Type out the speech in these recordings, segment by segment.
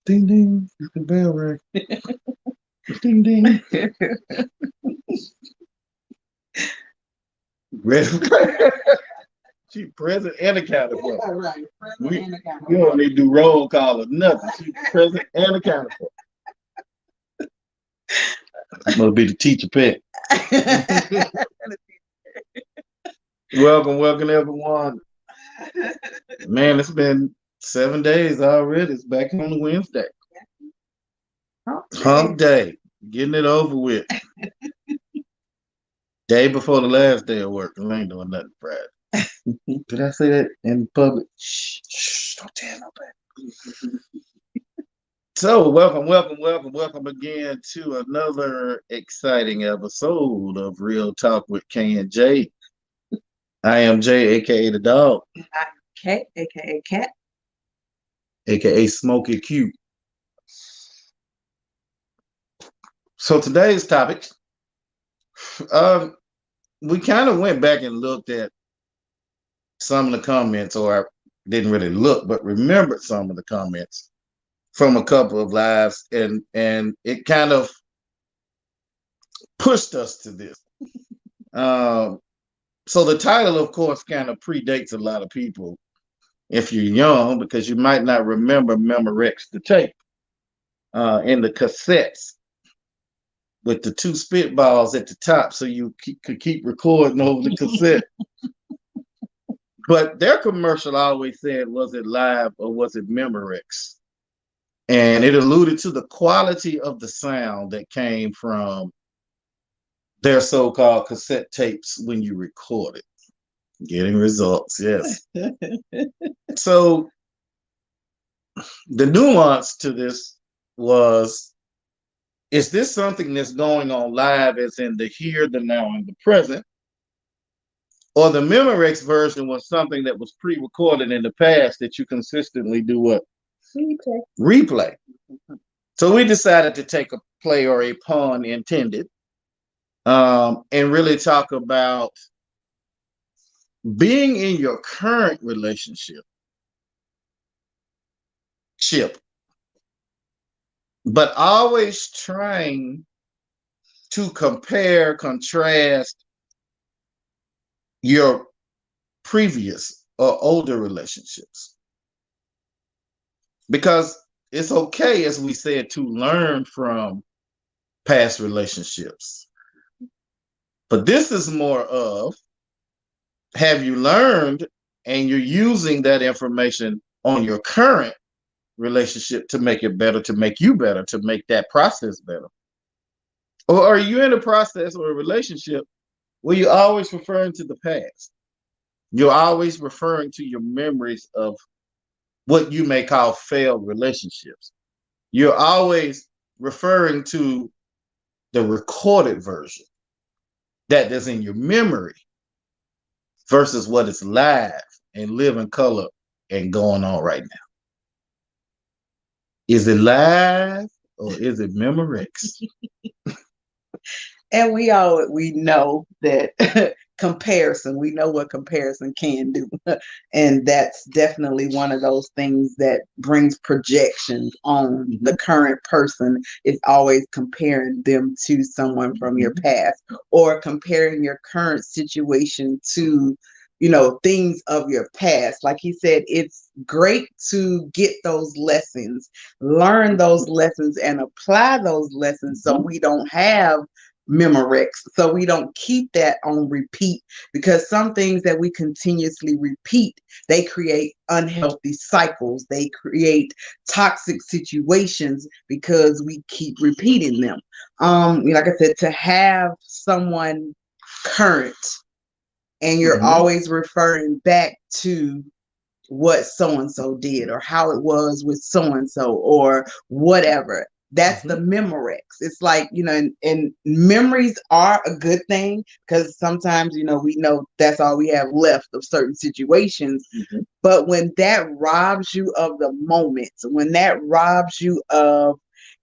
Ding ding, the bell rang. Ding ding. She present and accounted for. Right. We don't need to do roll call or nothing. She present and accounted for. Must be the teacher pet. Welcome everyone. Man, it's been 7 days already. It's back on the Wednesday. Hump day. Getting it over with. Day before the last day of work. I ain't doing nothing Friday. Did I say that in public? Shh, don't tell nobody. So welcome again to another exciting episode of Real Talk with K and J. I am Jay, aka the dog. I'm Kate, aka Cat. AKA Smokey Q. So today's topic, we kind of went back and looked at some of the comments, or didn't really look, but remembered some of the comments from a couple of lives, and it kind of pushed us to this. So the title, of course, kind of predates a lot of people if you're young, because you might not remember MEMOREX, the tape, in the cassettes with the two spitballs at the top, so you could keep recording over the cassette. But their commercial always said, was it live or was it MEMOREX? And it alluded to the quality of the sound that came from their so-called cassette tapes when you record it. Getting results, yes. So the nuance to this was, is this something that's going on live, as in the here, the now, and the present? Or the MEMOREX version was something that was pre-recorded in the past that you consistently do what? Replay. So we decided to take a play, or a pun intended, and really talk about being in your current relationship, but always trying to compare, contrast your previous or older relationships. Because it's okay, as we said, to learn from past relationships. But this is more of, have you learned and you're using that information on your current relationship to make it better, to make you better, to make that process better? Or are you in a process or a relationship where you're always referring to the past? You're always referring to your memories of what you may call failed relationships. You're always referring to the recorded version that is in your memory versus what is live and live in color and going on right now. Is it live or is it MEMOREX? And we know that comparison, we know what comparison can do. And that's definitely one of those things that brings projections on the current person, is always comparing them to someone from your past, or comparing your current situation to, you know, things of your past. Like he said, it's great to get those lessons, learn those lessons, and apply those lessons so we don't have MEMOREX, so we don't keep that on repeat, because some things that we continuously repeat, they create unhealthy cycles, they create toxic situations because we keep repeating them. Like I said, to have someone current and you're always referring back to what so-and-so did or how it was with so-and-so or whatever. That's the MEMOREX. It's like, you know, and memories are a good thing, because sometimes, you know, we know that's all we have left of certain situations. But when that robs you of the moment, when that robs you of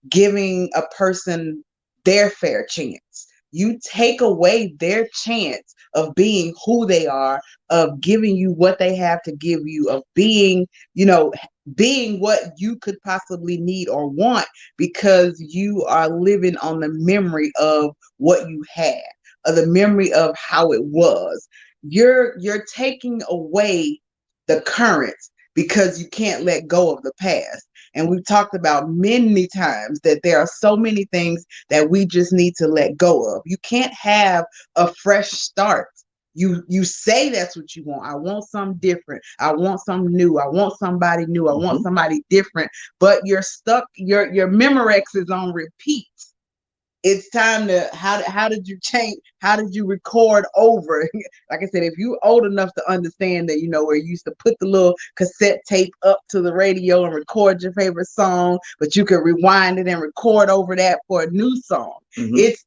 giving a person their fair chance, you take away their chance of being who they are, of giving you what they have to give you, of being, you know, being what you could possibly need or want, because you are living on the memory of what you had, of the memory of how it was. You're taking away the current because you can't let go of the past. And we've talked about many times that there are so many things that we just need to let go of. You can't have a fresh start. You say that's what you want. I want something different. I want something new. I want somebody new. I want somebody different. But you're stuck. Your MEMOREX is on repeat. It's time to, how did you change? How did you record over? Like I said, if you're old enough to understand that, you know, where you used to put the little cassette tape up to the radio and record your favorite song, but you could rewind it and record over that for a new song. It's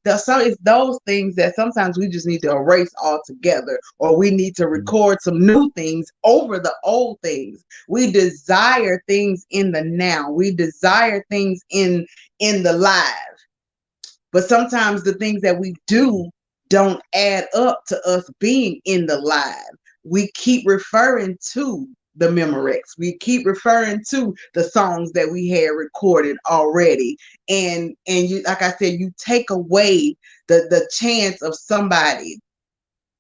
those things that sometimes we just need to erase altogether, or we need to record some new things over the old things. We desire things in the now. We desire things in the live. But sometimes the things that we do don't add up to us being in the live. We keep referring to the MEMOREX. We keep referring to the songs that we had recorded already. And you, like I said, you take away the chance of somebody.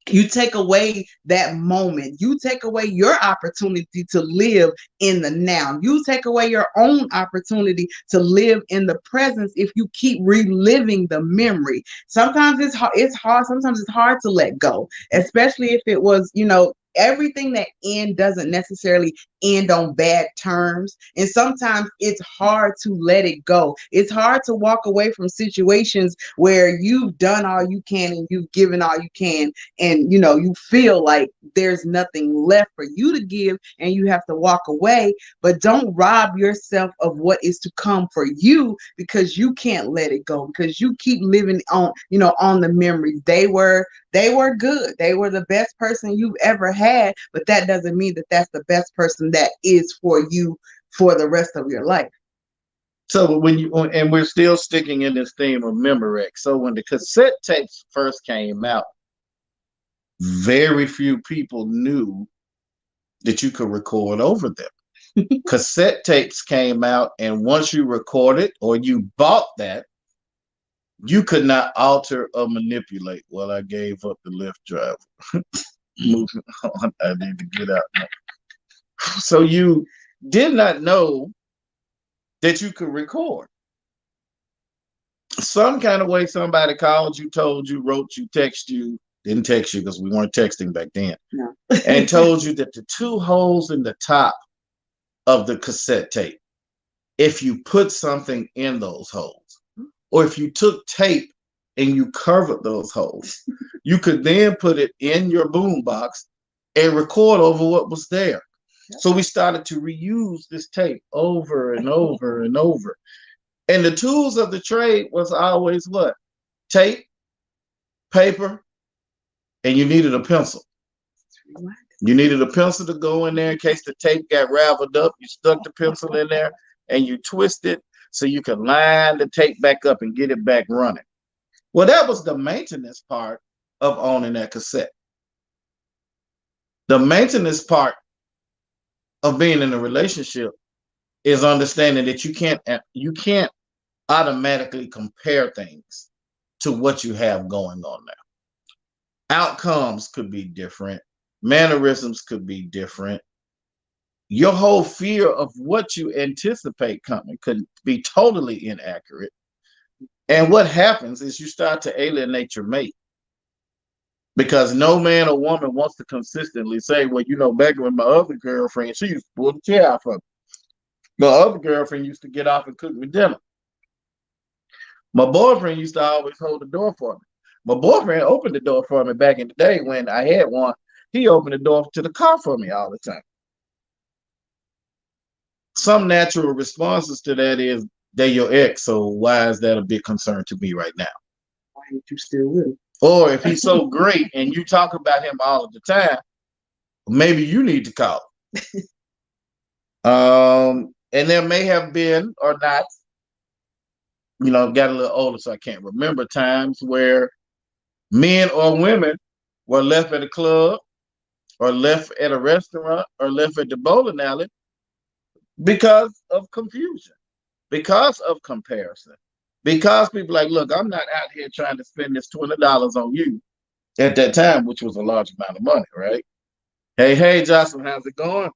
You take away that moment. You take away your opportunity to live in the now. You take away your own opportunity to live in the presence if you keep reliving the memory. Sometimes it's hard. Sometimes it's hard to let go, especially if it was, you know, everything that end doesn't necessarily end on bad terms. And sometimes it's hard to let it go. It's hard to walk away from situations where you've done all you can and you've given all you can, and you know, you feel like there's nothing left for you to give and you have to walk away. But don't rob yourself of what is to come for you, because you can't let it go, because you keep living on, you know, on the memories. They were good. They were the best person you've ever had, but that doesn't mean that that's the best person that is for you for the rest of your life. So when you, and we're still sticking in this theme of MEMOREX. So when the cassette tapes first came out, very few people knew that you could record over them. Cassette tapes came out, and once you recorded or you bought that, you could not alter or manipulate. Well, I gave up the Lyft driver. Moving on, I need to get out now. So you did not know that you could record. Some kind of way somebody called you, told you, wrote you, text you, didn't text you because we weren't texting back then, No. and told you that the two holes in the top of the cassette tape if you put something in those holes, or if you took tape and you covered those holes, you could then put it in your boombox and record over what was there. So we started to reuse this tape over and over and over. And the tools of the trade was always what? Tape, paper, and you needed a pencil. You needed a pencil to go in there in case the tape got raveled up. You stuck the pencil in there and you twist it so you can line the tape back up and get it back running. Well, that was the maintenance part of owning that cassette. The maintenance part of being in a relationship is understanding that you can't automatically compare things to what you have going on now. Outcomes could be different. Mannerisms could be different. Your whole fear of what you anticipate coming could be totally inaccurate. And what happens is you start to alienate your mate, because no man or woman wants to consistently say, well, you know, back when my other girlfriend, she used to pull the chair out for me. My other girlfriend used to get off and cook me dinner. My boyfriend used to always hold the door for me. My boyfriend opened the door for me back in the day when I had one. He opened the door to the car for me all the time. Some natural responses to that is, they're your ex, so why is that a big concern to me right now? Why ain't you still with him? Or if he's so great and you talk about him all of the time, maybe you need to call. And there may have been, or not, you know, got a little older, so I can't remember times where men or women were left at a club or left at a restaurant or left at the bowling alley because of confusion, because of comparison, because people like, look, I'm not out here trying to spend this $20 on you at that time, which was a large amount of money, right? Hey, Jocelyn, how's it going?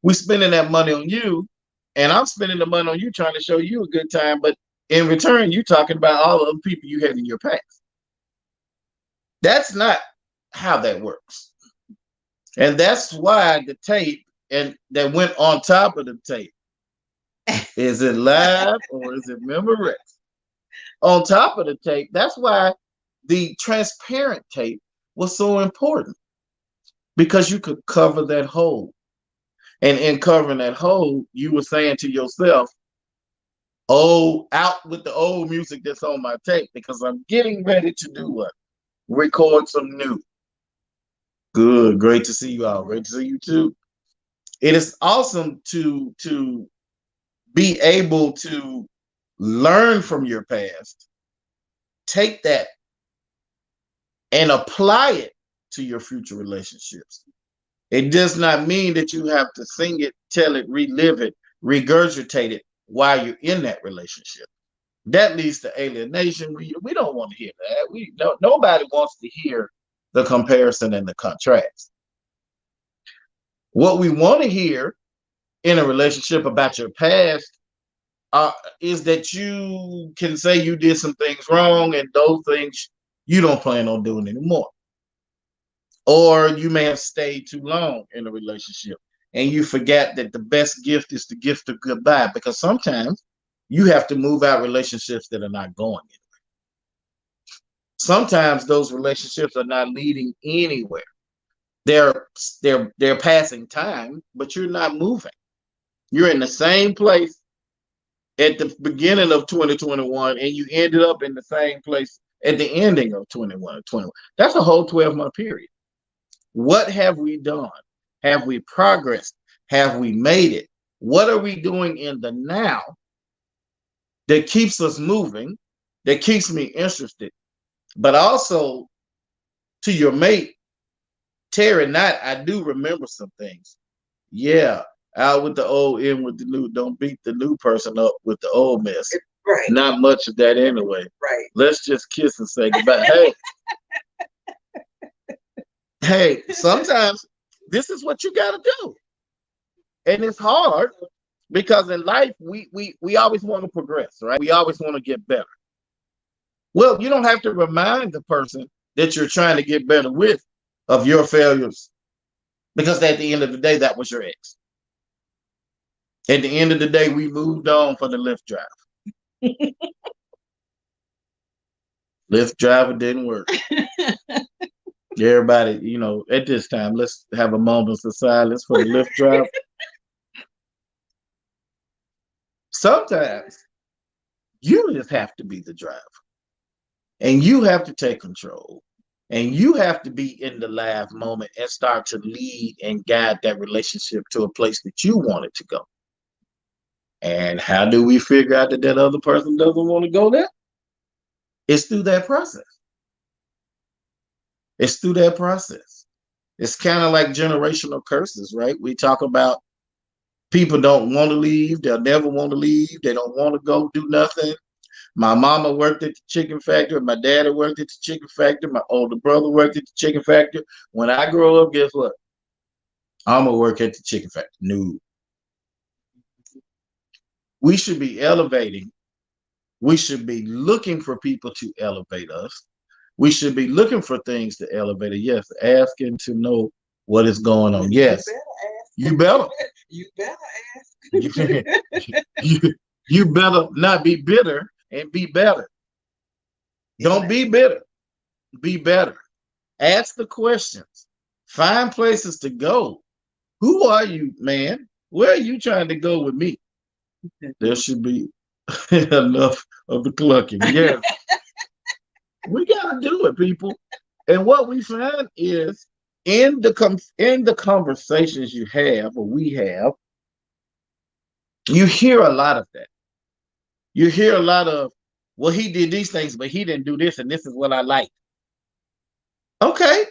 We spending that money on you, and I'm spending the money on you trying to show you a good time, but in return, you talking about all the other people you had in your past. That's not how that works. And that's why the tape and that went on top of the tape, is it live or is it MEMOREX? On top of the tape, that's why the transparent tape was so important, because you could cover that hole. And in covering that hole, you were saying to yourself, oh, out with the old music that's on my tape, because I'm getting ready to do what? Record some new. Good. Great to see you all. Great to see you too. It is awesome to be able to learn from your past, take that and apply it to your future relationships. It does not mean that you have to sing it, tell it, relive it, regurgitate it while you're in that relationship. That leads to alienation. We don't want to hear that. Nobody wants to hear the comparison and the contrast. What we want to hear in a relationship about your past is that you can say you did some things wrong and those things you don't plan on doing anymore. Or you may have stayed too long in a relationship and you forget that the best gift is the gift of goodbye, because sometimes you have to move out relationships that are not going anywhere. Sometimes those relationships are not leading anywhere. They're passing time, but you're not moving. You're in the same place at the beginning of 2021 and you ended up in the same place at the ending of 21. That's a whole 12-month period. What have we done? Have we progressed? Have we made it? What are we doing in the now that keeps us moving, that keeps me interested? But also, to your mate, Terry Knight, I do remember some things. Yeah, out with the old, in with the new. Don't beat the new person up with the old mess. Right. Not much of that anyway. Right. Let's just kiss and say goodbye. Hey. Hey, sometimes this is what you got to do. And it's hard because in life, we always want to progress, right? We always want to get better. Well, you don't have to remind the person that you're trying to get better with of your failures, because at the end of the day, that was your ex. At the end of the day, we moved on for the Lyft drive. Lyft driver didn't work. Everybody, you know, at this time, let's have a moment of silence for the Lyft driver. Sometimes you just have to be the driver, and you have to take control, and you have to be in the live moment and start to lead and guide that relationship to a place that you want it to go. And how do we figure out that that other person doesn't want to go there? It's through that process. It's through that process. It's kind of like generational curses, right? We talk about people don't want to leave. They'll never want to leave. They don't want to go do nothing. My mama worked at the chicken factory. My daddy worked at the chicken factory. My older brother worked at the chicken factory. When I grow up, guess what? I'm going to work at the chicken factory. No. We should be elevating. We should be looking for people to elevate us. We should be looking for things to elevate us. Yes, asking to know what is going on. Yes, you better. You better ask. You better not be bitter and be better. Don't be bitter. Be better. Ask the questions. Find places to go. Who are you, man? Where are you trying to go with me? There should be enough of the clucking. Yes. We gotta do it, people. And what we find is in the conversations you have or we have, you hear a lot of that. You hear a lot of, well, he did these things, but he didn't do this, and this is what I like. Okay,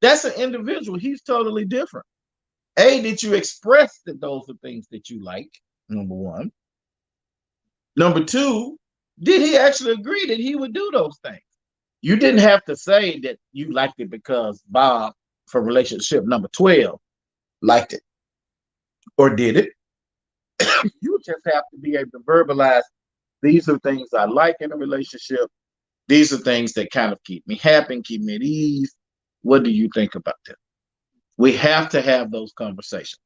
that's an individual. He's totally different. Did you express that those are things that you like? Number one. Number two, did he actually agree that he would do those things? You didn't have to say that you liked it because Bob from relationship number 12 liked it or did it. You just have to be able to verbalize, these are things I like in a relationship. These are things that kind of keep me happy, keep me at ease. What do you think about that? We have to have those conversations.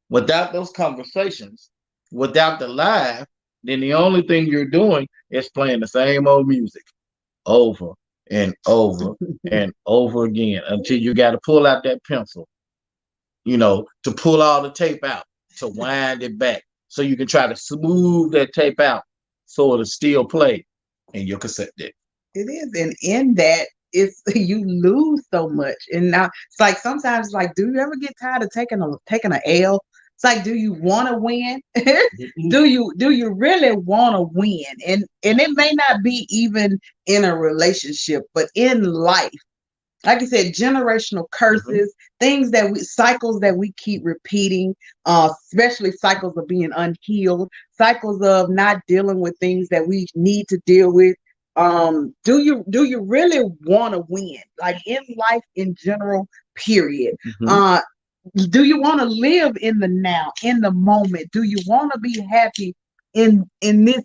Without those conversations, without the live, then the only thing you're doing is playing the same old music over and over and over again until you got to pull out that pencil, you know, to pull all the tape out, to wind it back so you can try to smooth that tape out so it'll still play in your cassette deck. It is. And in that, it's you lose so much. And now it's like sometimes like, do you ever get tired of taking a L? It's like, do you want to win? do you really want to win? And it may not be even in a relationship, but in life. Like I said, generational curses, things cycles that we keep repeating, especially cycles of being unhealed, cycles of not dealing with things that we need to deal with. Do you really want to win? Like in life in general, period. Do you want to live in the now, in the moment? Do you want to be happy in this?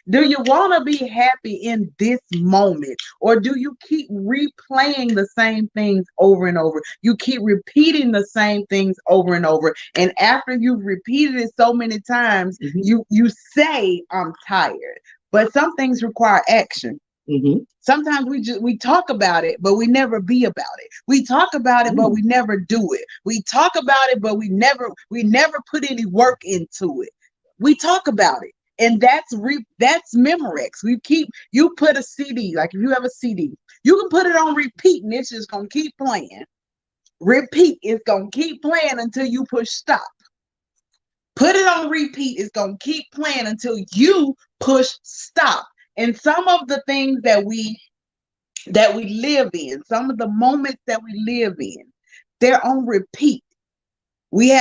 Do you want to be happy in this moment? Or do you keep replaying the same things over and over? You keep repeating the same things over and over. And after you've repeated it so many times, you say, I'm tired. But some things require action. Sometimes we talk about it, but we never be about it. We talk about it, but we never do it. We talk about it, but we never put any work into it. We talk about it. And that's MEMOREX. You put a CD, like if you have a CD, you can put it on repeat and it's just gonna keep playing. Repeat, it's gonna keep playing until you push stop. Put it on repeat, it's gonna keep playing until you push stop. And some of the things that we live in, some of the moments that we live in, they're on repeat. We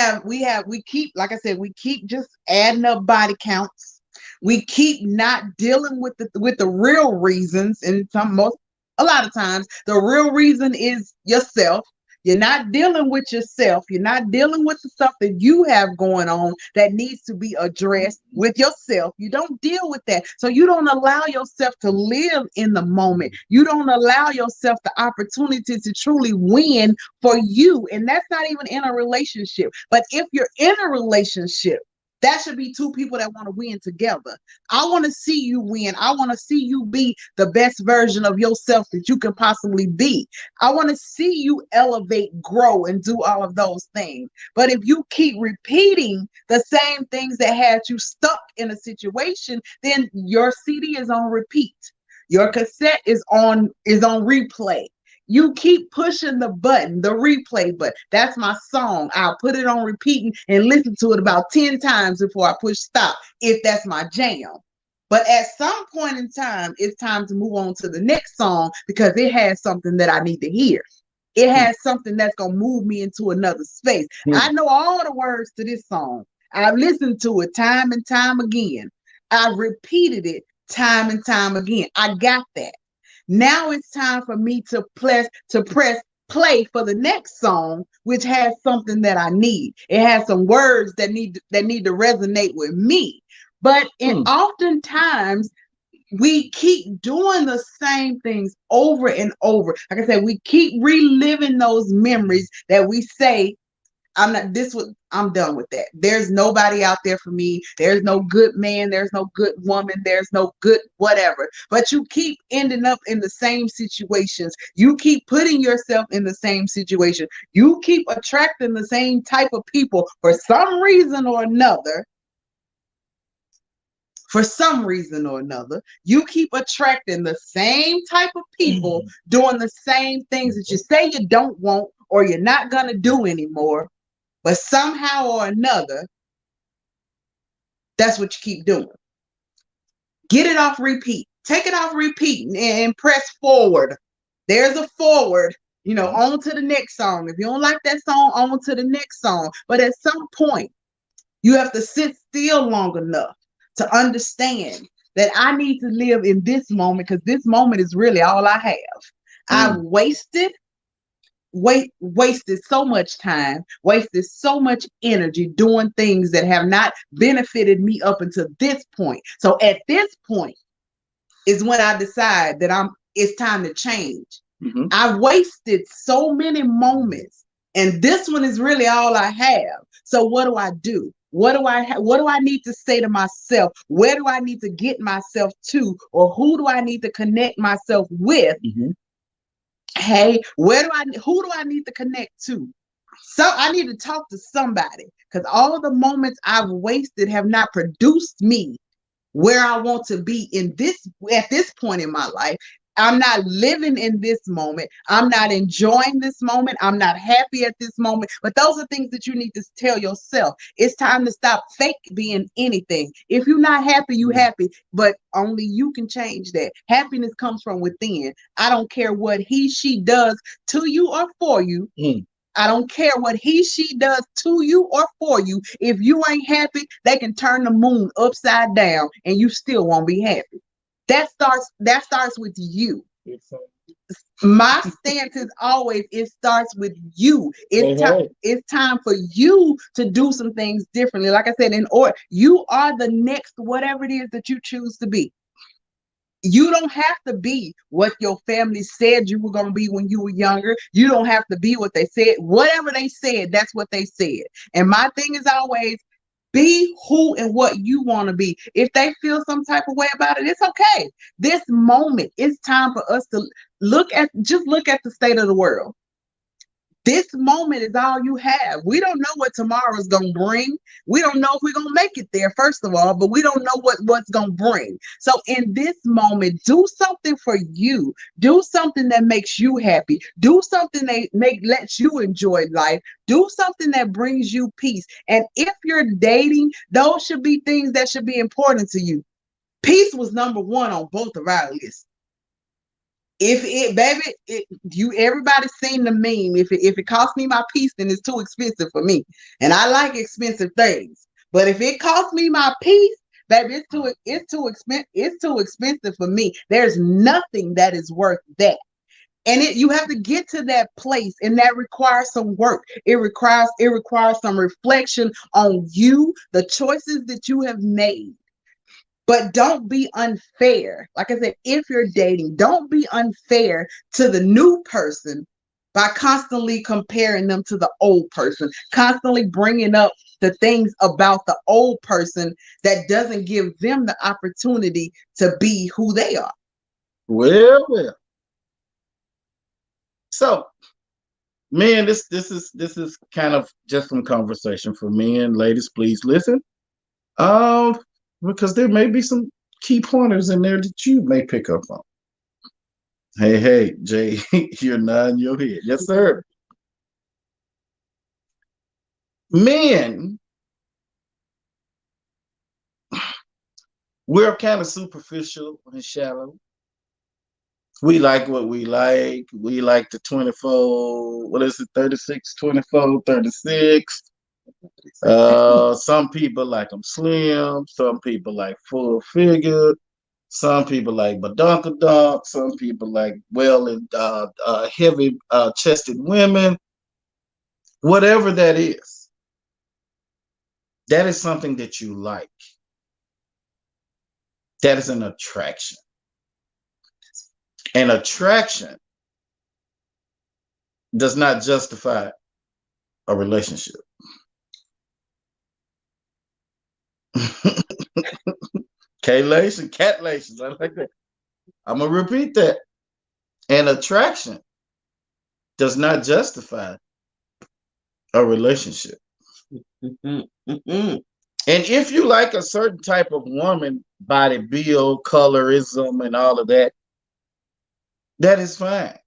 keep, like I said, we keep just adding up body counts. We keep not dealing with the real reasons, and a lot of times the real reason is yourself. You're not dealing with yourself. You're not dealing with the stuff that you have going on that needs to be addressed with yourself. You don't deal with that. So you don't allow yourself to live in the moment. You don't allow yourself the opportunity to truly win for you. And that's not even in a relationship. But if you're in a relationship, That should be two people that want to win together. I want to see you win. I want to see you be the best version of yourself that you can possibly be. I want to see you elevate, grow, and do all of those things. But if you keep repeating the same things that had you stuck in a situation, then your CD is on repeat. Your cassette is on replay. You keep pushing the button, the replay button. That's my song. I'll put it on repeating and listen to it about 10 times before I push stop, if that's my jam. But at some point in time, it's time to move on to the next song because it has something that I need to hear. It has something that's going to move me into another space. I know all the words to this song. I've listened to it time and time again. I've repeated it time and time again. I got that. Now it's time for me to press play for the next song, which has something that I need. It has some words that need to resonate with me. But oftentimes we keep doing the same things over and over. Like I said, we keep reliving those memories that we say, I'm done with that. There's nobody out there for me. There's no good man. There's no good woman. There's no good whatever. But you keep ending up in the same situations. You keep putting yourself in the same situation. You keep attracting the same type of people for some reason or another. For some reason or another, you keep attracting the same type of people doing the same things that you say you don't want or you're not going to do anymore. But somehow or another, that's what you keep doing. Get it off repeat. Take it off repeat and press forward. There's a forward, on to the next song. If you don't like that song, on to the next song. But at some point, you have to sit still long enough to understand that I need to live in this moment because this moment is really all I have. I've wasted so much time, wasted so much energy doing things that have not benefited me up until this point. So at this point is when I decide that it's time to change. I've wasted so many moments and this one is really all I have. So what do I do? What do I need to say to myself? Where do I need to get myself to? Or who do I need to connect myself with? Hey, who do I need to connect to? So I need to talk to somebody because all the moments I've wasted have not produced me where I want to be at this point in my life. I'm not living in this moment. I'm not enjoying this moment. I'm not happy at this moment. But those are things that you need to tell yourself. It's time to stop fake being anything. If you're not happy, you happy, but only you can change that. Happiness comes from within. I don't care what he, she does to you or for you. I don't care what he, she does to you or for you. If you ain't happy, they can turn the moon upside down and you still won't be happy. That starts with you. My stance is always, it starts with you. It's time for you to do some things differently. Like I said, you are the next whatever it is that you choose to be. You don't have to be what your family said you were going to be when you were younger. You don't have to be what they said. Whatever they said, that's what they said. And my thing is always, be who and what you want to be. If they feel some type of way about it, it's okay. This moment, it's time for us to look at the state of the world. This moment is all you have. We don't know what tomorrow is going to bring. We don't know if we're going to make it there, first of all, but we don't know what's going to bring. So in this moment, do something for you. Do something that makes you happy. Do something that lets you enjoy life. Do something that brings you peace. And if you're dating, those should be things that should be important to you. Peace was number one on both of our lists. Everybody's seen the meme. If it costs me my peace, then it's too expensive for me. And I like expensive things. But if it costs me my peace, baby, it's too expensive for me. There's nothing that is worth that. And you have to get to that place, and that requires some work. It requires some reflection on you, the choices that you have made. But don't be unfair. Like I said, if you're dating, don't be unfair to the new person by constantly comparing them to the old person, constantly bringing up the things about the old person that doesn't give them the opportunity to be who they are. Well. So, men, this is kind of just some conversation for men. Ladies, please listen. Because there may be some key pointers in there that you may pick up on. Hey, Jay, you're nodding your head. Yes, sir. Men, we're kind of superficial and shallow. We like what we like. We like the 24, what is it, 36, 24, 36. Some people like them slim. Some people like full figure. Some people like badonkadonk. Some people like heavy chested women. Whatever that is something that you like. That is an attraction. An attraction does not justify a relationship. Catlations. I like that. I'm going to repeat that. An attraction does not justify a relationship. And if you like a certain type of woman, body build, colorism, and all of that, that is fine.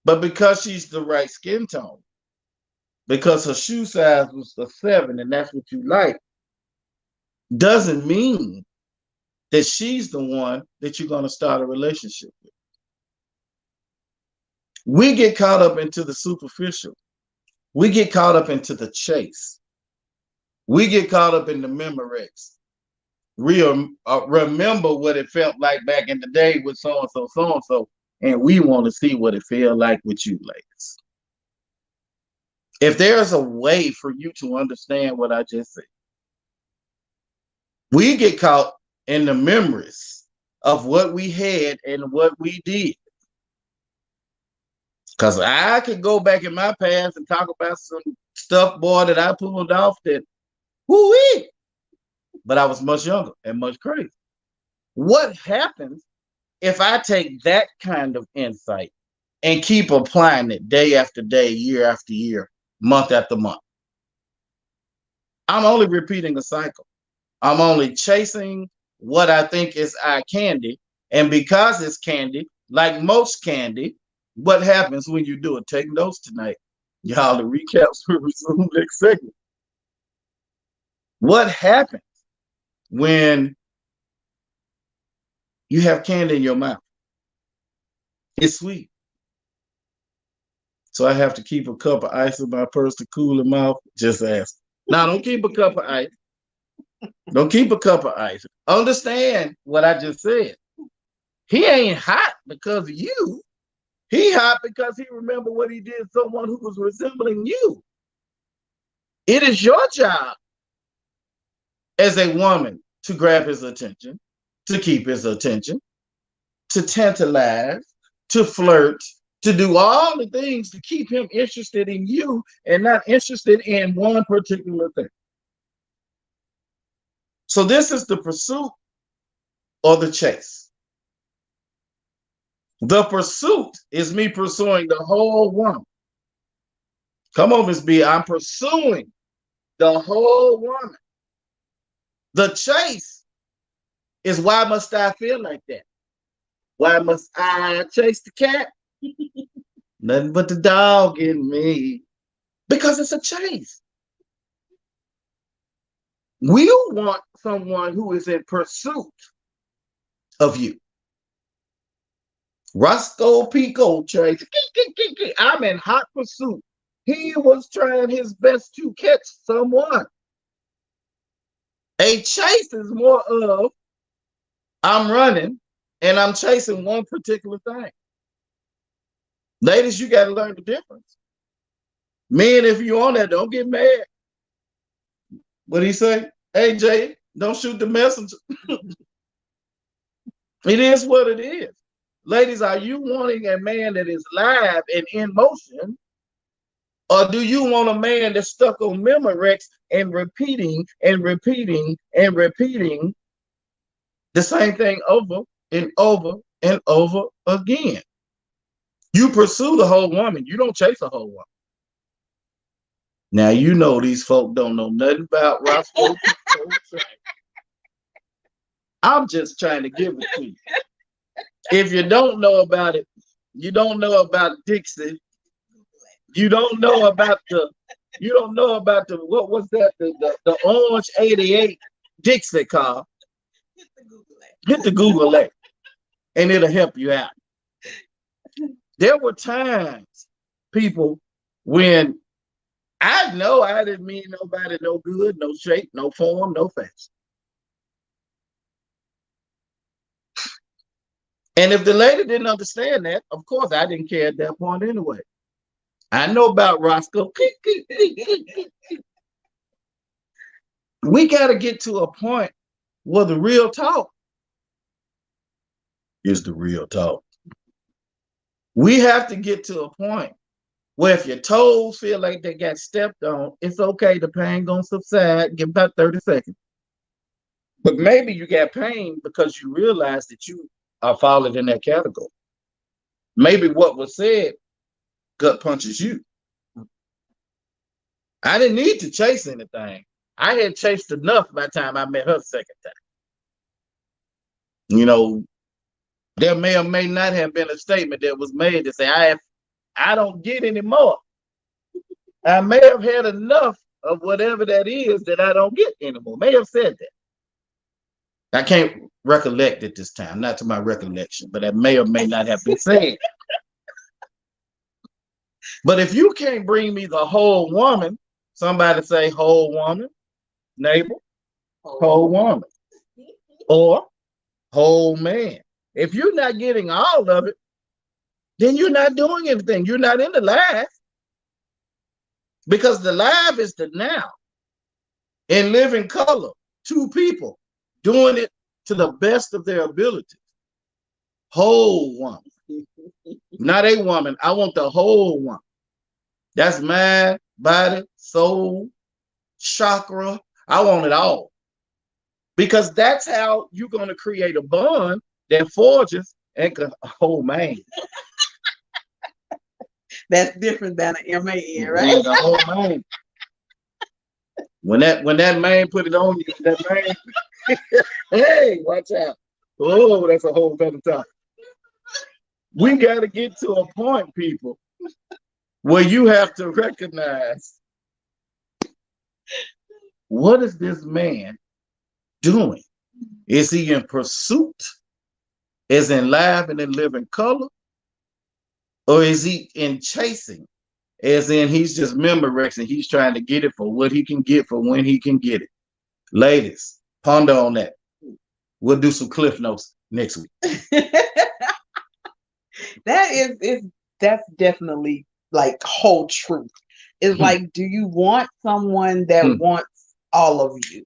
But because she's the right skin tone, because her shoe size was a 7 and that's what you like, doesn't mean that she's the one that you're going to start a relationship with. We get caught up into the superficial. We get caught up into the chase. We get caught up in the MEMOREX. Remember what it felt like back in the day with so-and-so, so-and-so, and we want to see what it feels like with you ladies. If there's a way for you to understand what I just said, we get caught in the memories of what we had and what we did. Because I could go back in my past and talk about some stuff, boy, that I pulled off that, whoo-wee, but I was much younger and much crazy. What happens if I take that kind of insight and keep applying it day after day, year after year, month after month? I'm only repeating a cycle. I'm only chasing what I think is eye candy. And because it's candy, like most candy, what happens when you do it? Take notes tonight. Y'all, the recaps will resume next segment. What happens when you have candy in your mouth? It's sweet. So I have to keep a cup of ice in my purse to cool them off. Just ask. Now, don't keep a cup of ice. Don't keep a cup of ice. Understand what I just said. He ain't hot because of you. He hot because he remembered what he did to someone who was resembling you. It is your job as a woman to grab his attention, to keep his attention, to tantalize, to flirt, to do all the things to keep him interested in you and not interested in one particular thing. So this is the pursuit or the chase. The pursuit is me pursuing the whole woman. Come on, Ms. B, I'm pursuing the whole woman. The chase is why must I feel like that? Why must I chase the cat? Nothing but the dog in me. Because it's a chase. We want someone who is in pursuit of you. Roscoe Pico chase. I'm in hot pursuit. He was trying his best to catch someone. A chase is more of I'm running and I'm chasing one particular thing. Ladies, you got to learn the difference. Men, if you're on that, don't get mad. What do you say? Hey, Jay, don't shoot the messenger. It is what it is. Ladies, are you wanting a man that is live and in motion? Or do you want a man that's stuck on Memorex and repeating and repeating and repeating the same thing over and over and over again? You pursue the whole woman. You don't chase a whole woman. Now, you know these folk don't know nothing about Roscoe. I'm just trying to give it to you. If you don't know about it, you don't know about Dixie. You don't know about the, what was that? The orange 88 Dixie car. Hit the Google it, and it'll help you out. There were times, people, when I know I didn't mean nobody no good, no shape, no form, no face. And if the lady didn't understand that, of course, I didn't care at that point anyway. I know about Roscoe. We got to get to a point where the real talk is the real talk. We have to get to a point where if your toes feel like they got stepped on, it's okay. The pain gonna subside. Give about 30 seconds. But maybe you got pain because you realize that you are falling in that category. Maybe what was said gut punches you. I didn't need to chase anything. I had chased enough by the time I met her the second time. You know, there may or may not have been a statement that was made to say, I don't get any more. I may have had enough of whatever that is that I don't get anymore. May have said that. I can't recollect at this time, not to my recollection, but that may or may not have been said. But if you can't bring me the whole woman, somebody say whole woman, neighbor, whole woman, or whole man. If you're not getting all of it, then you're not doing anything. You're not in the life. Because the life is the now. In living color, two people doing it to the best of their ability. Whole woman. Not a woman. I want the whole woman. That's mind, body, soul, chakra. I want it all. Because that's how you're going to create a bond that forges and whole man. That's different than an MAN, right? Yeah, the whole man. When that man put it on you, that man, hey, watch out. Oh, that's a whole better time. We got to get to a point, people, where you have to recognize, what is this man doing? Is he in pursuit? Is in live and in living color? Or is he in chasing? As in he's just Memorex and he's trying to get it for what he can get for when he can get it. Ladies, ponder on that. We'll do some cliff notes next week. That's definitely like whole truth. It's like, do you want someone that wants all of you?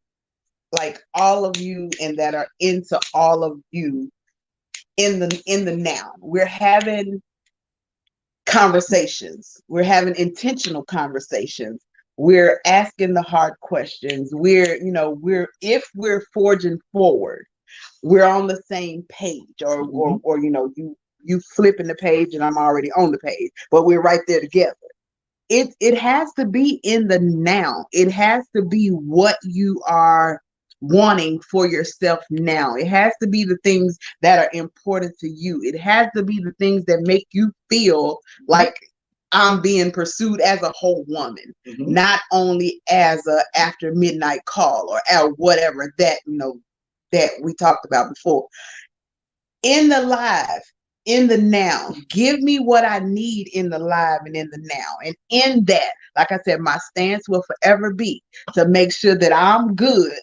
Like all of you, and that are into all of you in the now. We're having conversations. We're having intentional conversations. We're asking the hard questions. If we're forging forward, we're on the same page, or you flipping the page and I'm already on the page, but we're right there together. It has to be in the now. It has to be what you are wanting for yourself now. It has to be the things that are important to you. It has to be the things that make you feel like I'm being pursued as a whole woman, not only as a after midnight call or whatever that that we talked about before. In the live, in the now, give me what I need in the live and in the now. And in that, like I said, my stance will forever be to make sure that I'm good,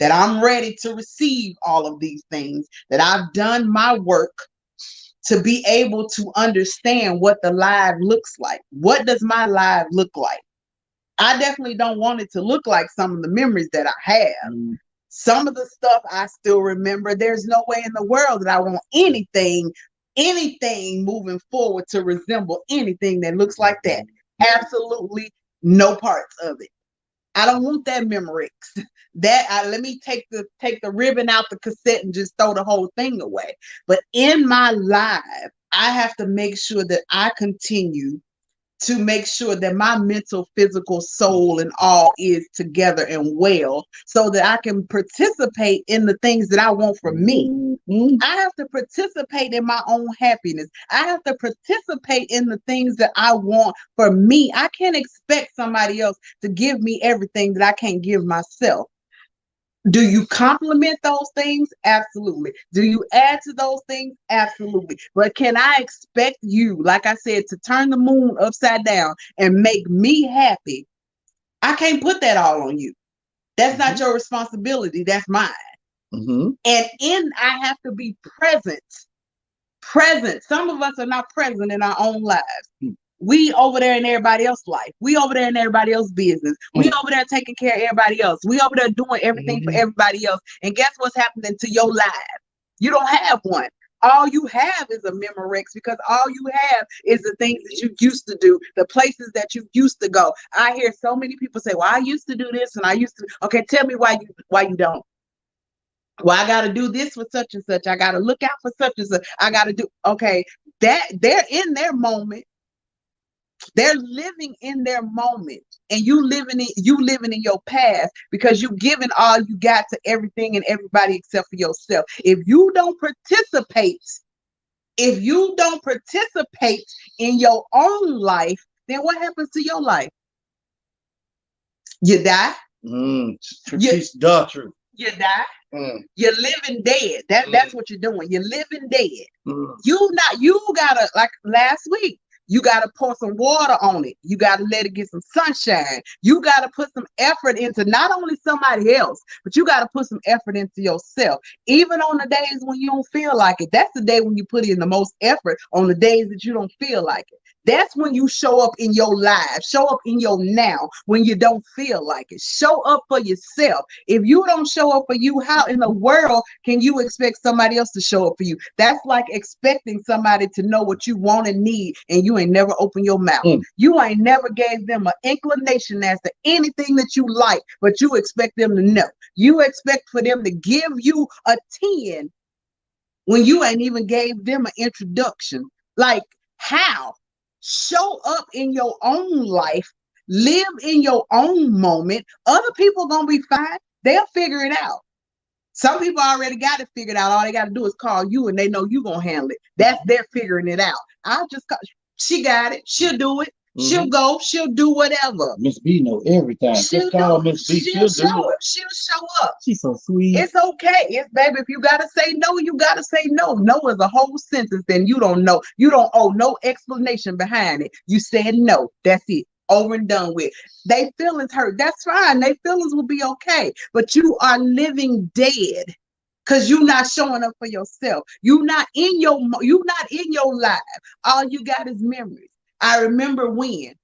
that I'm ready to receive all of these things, that I've done my work to be able to understand what the live looks like. What does my live look like? I definitely don't want it to look like some of the memories that I have. Some of the stuff I still remember. There's no way in the world that I want anything moving forward to resemble anything that looks like that. Absolutely no parts of it. I don't want that MEMOREX. Let me take the ribbon out the cassette and just throw the whole thing away. But in my life, I have to make sure that I continue to make sure that my mental, physical, soul, and all is together and well, so that I can participate in the things that I want for me. Mm-hmm. I have to participate in my own happiness. I have to participate in the things that I want for me. I can't expect somebody else to give me everything that I can't give myself. Do you complement those things? Absolutely. Do you add to those things? Absolutely. But can I expect you, like I said, to turn the moon upside down and make me happy? I can't put that all on you. That's not your responsibility. That's mine. And I have to be present. Some of us are not present in our own lives. We over there in everybody else's life. We over there in everybody else's business. We over there taking care of everybody else. We over there doing everything for everybody else. And guess what's happening to your life? You don't have one. All you have is a MEMOREX, because all you have is the things that you used to do, the places that you used to go. I hear so many people say, well, I used to do this and I used to. Okay, tell me why you don't. Well, I got to do this for such and such. I got to look out for such and such. I got to do. Okay, that they're in their moment. They're living in their moment, and you living in your past, because you giving all you got to everything and everybody except for yourself. If you don't participate in your own life, then what happens to your life? You die. True. You die. You're living dead. That's what you're doing. You're living dead. You gotta, like last week, you gotta pour some water on it. You gotta let it get some sunshine. You gotta put some effort into not only somebody else, but you gotta put some effort into yourself. Even on the days when you don't feel like it. That's the day when you put in the most effort. On the days that you don't feel like it, that's when you show up in your life, show up in your now, when you don't feel like it. Show up for yourself. If you don't show up for you, how in the world can you expect somebody else to show up for you? That's like expecting somebody to know what you want and need, and you ain't never opened your mouth. You ain't never gave them an inclination as to anything that you like, but you expect them to know. You expect for them to give you a 10 when you ain't even gave them an introduction. Like, how? Show up in your own life, live in your own moment. Other people gonna be fine. They'll figure it out. Some people already got it figured out. All they got to do is call you, and they know you gonna handle it. They're figuring it out. I'll just call. She got it. She'll do it. She'll go. She'll do whatever. Miss B know everything. Just call Miss B. She'll do it. She'll show up. She's so sweet. It's okay. Baby, if you gotta say no, you gotta say no. No is a whole sentence, and you don't know. You don't owe no explanation behind it. You said no. That's it. Over and done with. They feelings hurt. That's fine. They feelings will be okay. But you are living dead, because you're not showing up for yourself. You're not in your life. All you got is memories. I remember when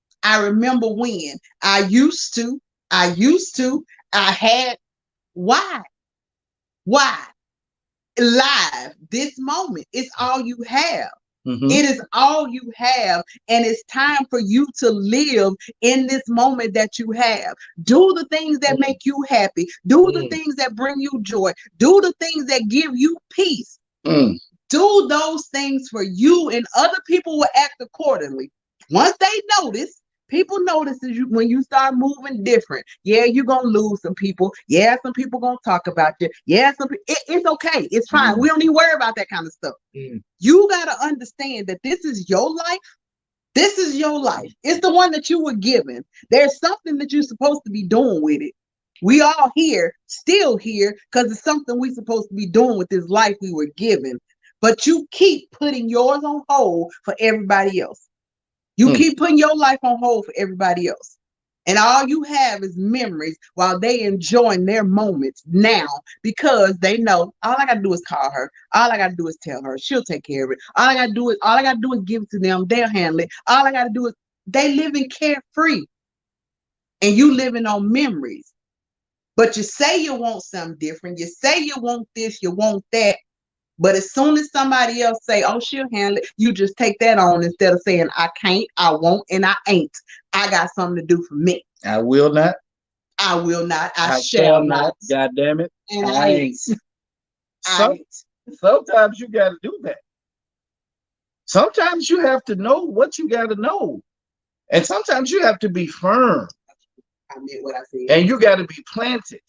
I used to, I had. Why? Live, this moment, it's all you have. It is all you have, and it's time for you to live in this moment that you have. Do the things that make you happy. Do the things that bring you joy. Do the things that give you peace. Do those things for you, and other people will act accordingly. Once they notice, people notice when you start moving different. Yeah, you're going to lose some people. Yeah, some people going to talk about you. Yeah, it's okay. It's fine. We don't need to worry about that kind of stuff. You got to understand that this is your life. This is your life. It's the one that you were given. There's something that you're supposed to be doing with it. We all here, still here, because it's something we're supposed to be doing with this life we were given. But you keep putting yours on hold for everybody else. You keep putting your life on hold for everybody else. And all you have is memories while they enjoying their moments now, because they know all I got to do is call her. All I got to do is tell her. She'll take care of it. All I got to do is give it to them. They'll handle it. All I got to do is they living carefree. And you living on memories. But you say you want something different. You say you want this, you want that. But as soon as somebody else say, "Oh, she'll handle it," you just take that on instead of saying, "I can't, I won't, and I ain't. I got something to do for me. I will not. I will not. I shall shall not. God damn it. And I ain't. Sometimes you got to do that. Sometimes you have to know what you got to know. And sometimes you have to be firm. I meant what I said. And you got to be planted,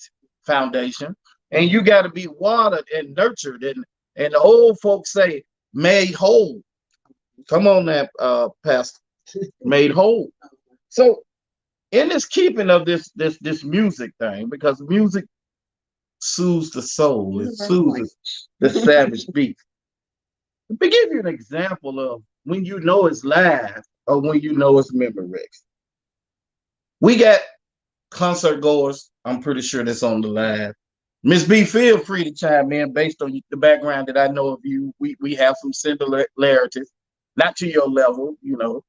foundation. And you got to be watered and nurtured. And the old folks say, made whole. Come on now, Pastor. Made whole. So in this keeping of this music thing, because music soothes the soul, it soothes the savage beast. Let me give you an example of when you know it's live or when you know it's MEMOREX. We got concert goers, I'm pretty sure that's on the live. Ms. B, feel free to chime in based on the background that I know of you. We have some similarities, not to your level, you know.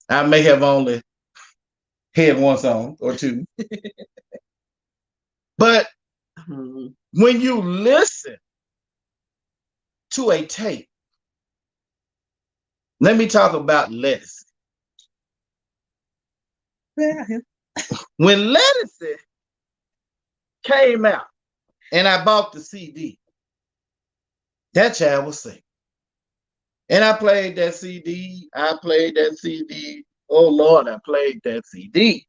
I may have only had one song or two. But when you listen to a tape, let me talk about Lettuce. When Lettuce came out and I bought the CD, that child was singing. And I played that CD. Oh, Lord, I played that CD.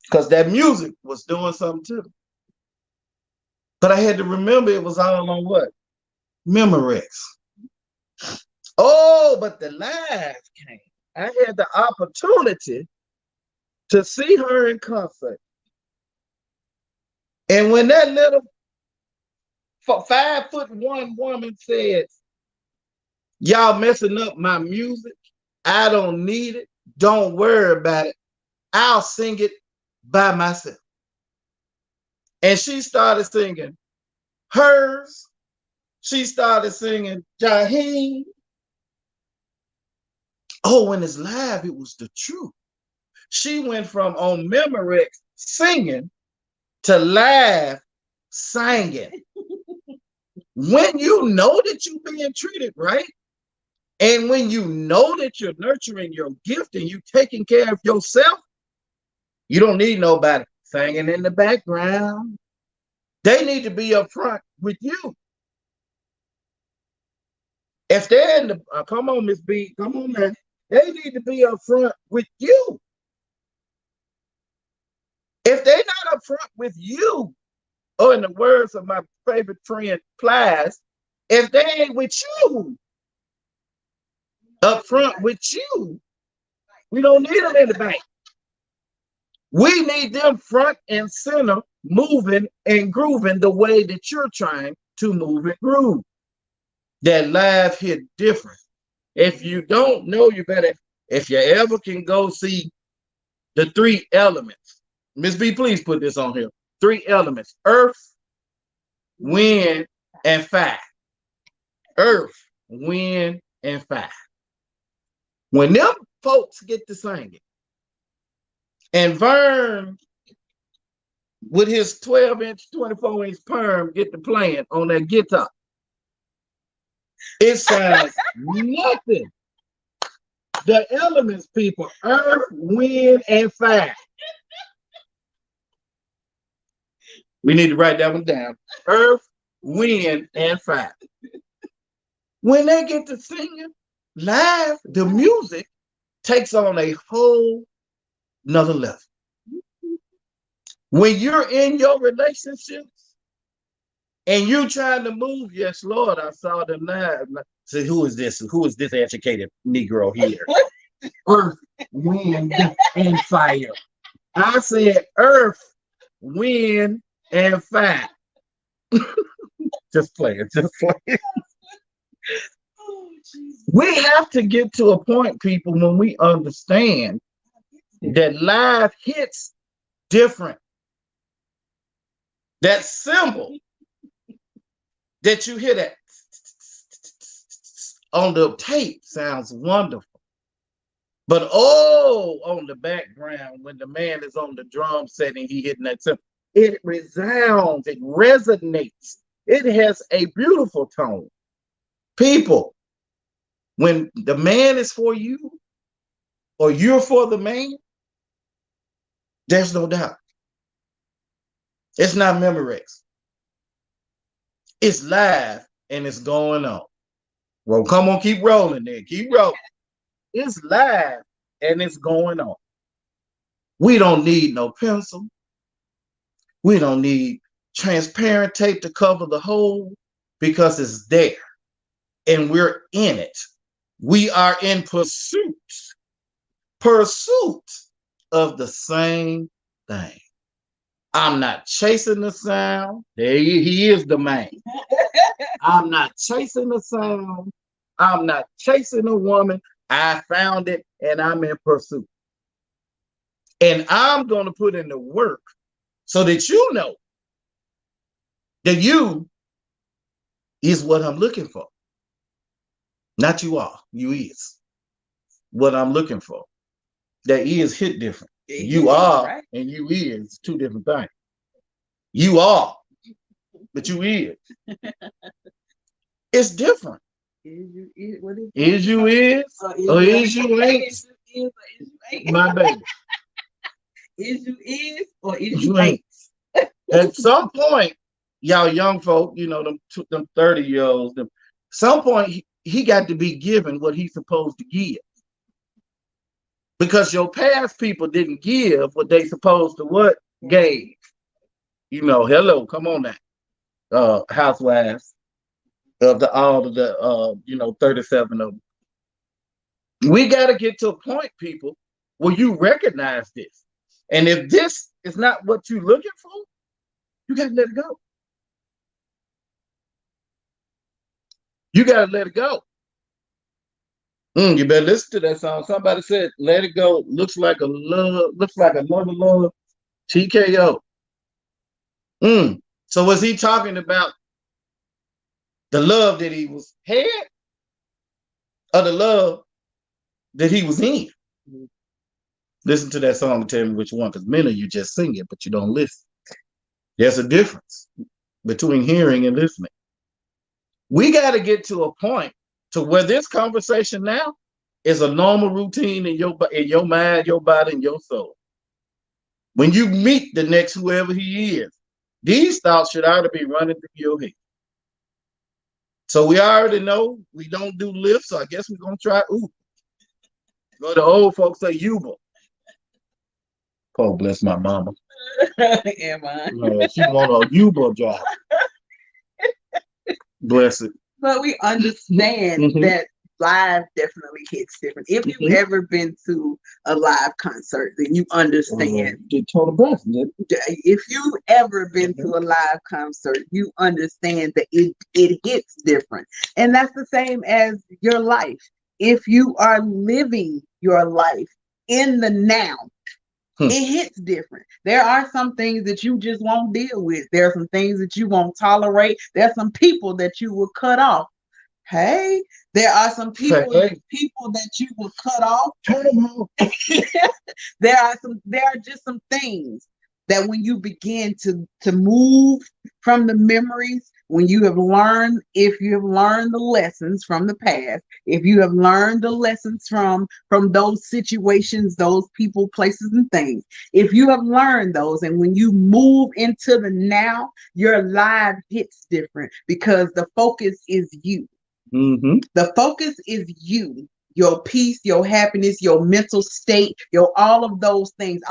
Because that music was doing something to me. But I had to remember it was all on what? MEMOREX. Oh, but the live came. I had the opportunity to see her in concert. And when that little 5'1" woman said, "Y'all messing up my music. I don't need it. Don't worry about it. I'll sing it by myself." And she started singing hers. She started singing Jaye. Oh, when it's live, it was the truth. She went from on MEMOREX singing to live singing. When you know that you're being treated right, and when you know that you're nurturing your gift and you're taking care of yourself, you don't need nobody singing in the background. They need to be up front with you. If they're in the, come on, Ms. B, come on, man. They need to be up front with you. If they're not up front with you, or in the words of my favorite friend, Plies, if they ain't with you, up front with you, we don't need them in the back. We need them front and center, moving and grooving the way that you're trying to move and groove. That live hit different. If you don't know, you better, if you ever can go see the 3 elements. Ms. B, please put this on here. 3 elements: earth, wind, and fire. Earth, wind, and fire. When them folks get to singing, and Vern with his 12-inch, 24-inch perm get to playing on that guitar, it sounds nothing. The elements, people: earth, wind, and fire. We need to write that one down. Earth, wind, and fire. When they get to singing live, the music takes on a whole nother level. When you're in your relationships and you trying to move, yes, Lord, I saw them live. Say, who is this? Who is this educated Negro here? Earth, wind, and fire. I said earth, wind, and fire. Just play it. We have to get to a point, people, when we understand that live hits different. That symbol that you hear that on the tape sounds wonderful. But oh, on the background, when the man is on the drum set and he hitting that symbol, it resounds, it resonates. It has a beautiful tone. People, when the man is for you or you're for the man, there's no doubt. It's not MEMOREX. It's live and it's going on. Well, come on, keep rolling there. Keep rolling. It's live and it's going on. We don't need no pencil. We don't need transparent tape to cover the hole because it's there and we're in it. We are in pursuit of the same thing. I'm not chasing the sound. There he is, the man. I'm not chasing the sound. I'm not chasing a woman. I found it and I'm in pursuit. And I'm going to put in the work so that you know that you is what I'm looking for. Not you are. You is what I'm looking for. That is hit different. You are right. And you is two different things. You are, but you is. It's different. Is you is, what is you is or is you ain't? My baby. Is you is or is you ain't? At some point, y'all young folk, you know, them 30-year-olds, some point he got to be given what he's supposed to give. Because your past people didn't give what they supposed to what gave. You know, hello, come on now. Housewives of all of the 37 of them. We gotta get to a point, people, where you recognize this. And if this is not what you're looking for, you gotta let it go. You gotta let it go. You better listen to that song. Somebody said, "Let it go." Looks like a love. Looks like another love. TKO. So was he talking about the love that he was had, or the love that he was in? Listen to that song and tell me which one, because many of you just sing it, but you don't listen. There's a difference between hearing and listening. We got to get to a point to where this conversation now is a normal routine in your mind, your body, and your soul. When you meet the next whoever he is, these thoughts should ought to be running through your head. So we already know we don't do lifts, so I guess we're going to try Uber. Go to old folks say Uber. Oh, bless my mama. Yeah, man. She want a Uber driver. Bless it. But we understand that live definitely hits different. If you've ever been to a live concert, then you understand. If you've ever been to a live concert, you understand that it hits different. And that's the same as your life. If you are living your life in the now, it hits different. There are some things that you just won't deal with. There are some things that you won't tolerate. There are some people that you will cut off. Hey, there are some people that you will cut off. Turn them off. There are just some things that when you begin to move from the memories, when you have learned, if you have learned the lessons from the past, if you have learned the lessons from those situations, those people, places, and things, if you have learned those, and when you move into the now, your life hits different because the focus is you. The focus is you. Your peace, your happiness, your mental state, all of those things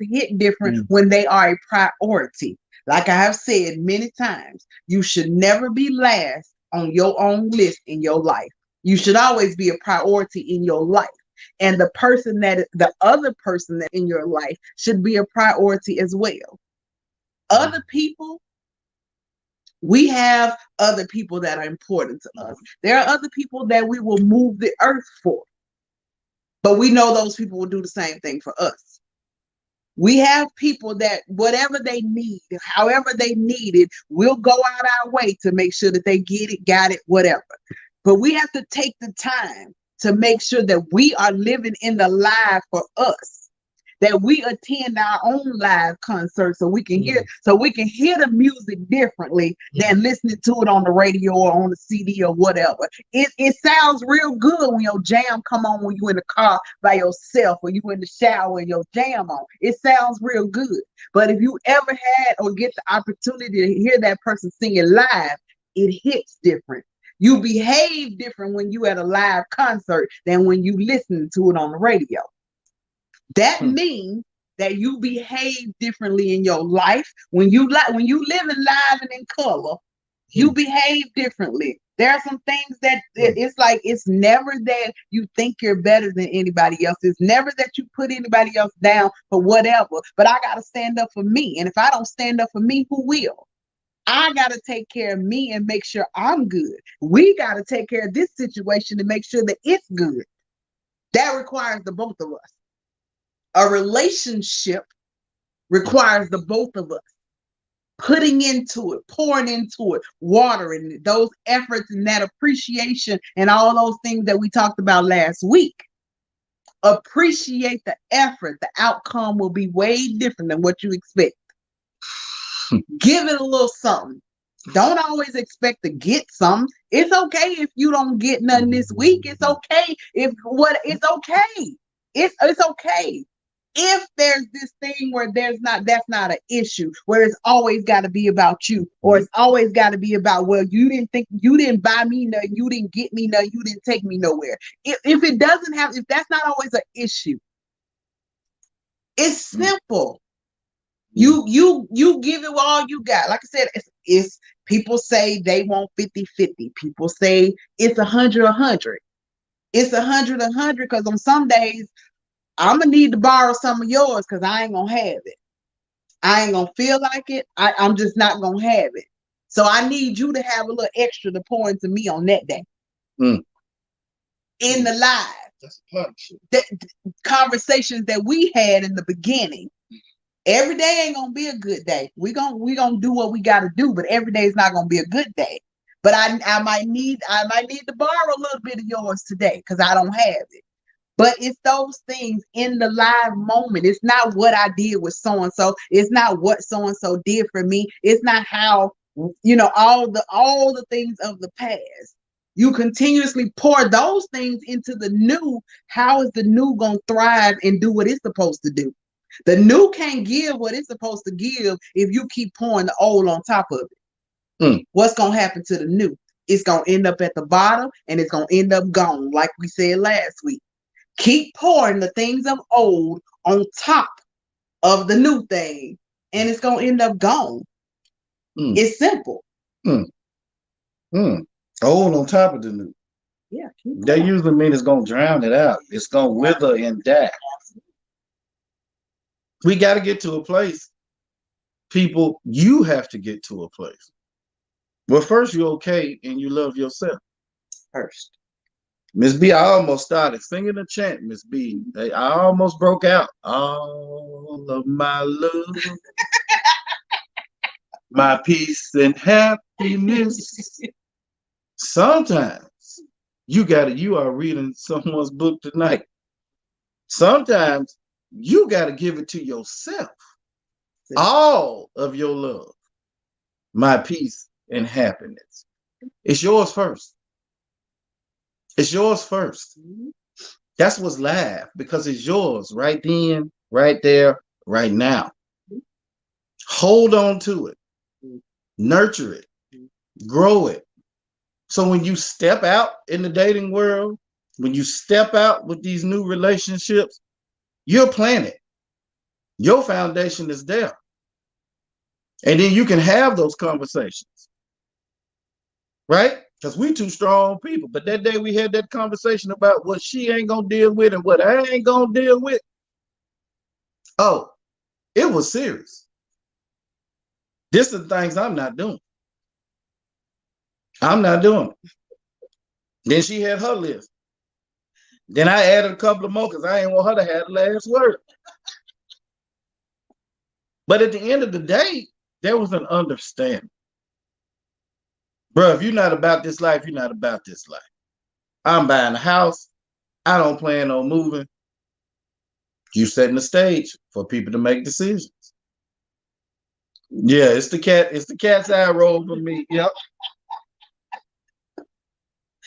hit different when they are a priority. Like I have said many times, you should never be last on your own list in your life. You should always be a priority in your life. And the other person that in your life should be a priority as well. Other people, we have other people that are important to us. There are other people that we will move the earth for. But we know those people will do the same thing for us. We have people that whatever they need, however they need it, we'll go out our way to make sure that they get it, got it, whatever. But we have to take the time to make sure that we are living in the life for us. that we attend our own live concerts so we can hear the music differently than listening to it on the radio or on the CD or whatever. It sounds real good when your jam come on when you in the car by yourself or you in the shower and your jam on. It sounds real good. But if you ever had or get the opportunity to hear that person sing it live, it hits different. You behave different when you at a live concert than when you listen to it on the radio. That means that you behave differently in your life. When you living live and in color, you behave differently. There are some things that it's like, it's never that you think you're better than anybody else. It's never that you put anybody else down for whatever. But I got to stand up for me. And if I don't stand up for me, who will? I got to take care of me and make sure I'm good. We got to take care of this situation to make sure that it's good. That requires the both of us. A relationship requires the both of us putting into it, pouring into it, watering it, those efforts and that appreciation and all those things that we talked about last week. Appreciate the effort. The outcome will be way different than what you expect. Give it a little something. Don't always expect to get some. It's okay if you don't get nothing this week. It's okay it's okay. It's okay. If there's this thing where that's not an issue, where it's always got to be about you, or it's always got to be about, well, you didn't buy me nothing, you didn't get me nothing, you didn't take me nowhere. If that's not always an issue, it's simple. You give it all you got. Like I said, it's people say they want 50-50. People say it's 100-100. It's 100-100 because on some days I'm gonna need to borrow some of yours because I ain't gonna have it. I ain't gonna feel like it. I'm just not gonna have it. So I need you to have a little extra to pour into me on that day. In the live. That's a punch. The conversations that we had in the beginning. Every day ain't gonna be a good day. We gonna do what we gotta do, but every day is not gonna be a good day. But I might need to borrow a little bit of yours today because I don't have it. But it's those things in the live moment. It's not what I did with so-and-so. It's not what so-and-so did for me. It's not how, all the things of the past. You continuously pour those things into the new. How is the new going to thrive and do what it's supposed to do? The new can't give what it's supposed to give if you keep pouring the old on top of it. What's going to happen to the new? It's going to end up at the bottom and it's going to end up gone, like we said last week. Keep pouring the things of old on top of the new thing, and it's going to end up gone. It's simple. Old on top of the new. Yeah. That usually means it's going to drown it out. It's going to wither and die. We got to get to a place. People, you have to get to a place. Well, first, you're okay and you love yourself. First. Ms. B, I almost started singing a chant, Ms. B. I almost broke out. All of my love, my peace and happiness. Sometimes you are reading someone's book tonight. Sometimes you got to give it to yourself. All of your love, my peace and happiness. It's yours first. It's yours first. That's what's live because it's yours right then, right there, right now. Hold on to it. Nurture it. Grow it. So when you step out in the dating world, when you step out with these new relationships, you're planted. Your foundation is there. And then you can have those conversations. Right? Because we two strong people. But that day we had that conversation about what she ain't going to deal with and what I ain't going to deal with. Oh, it was serious. This is the things I'm not doing. I'm not doing it. Then she had her list. Then I added a couple of more because I ain't want her to have the last word. But at the end of the day, there was an understanding. Bro, if you're not about this life, you're not about this life. I'm buying a house. I don't plan on moving. You setting the stage for people to make decisions. Yeah, it's the cat's eye roll for me. Yep.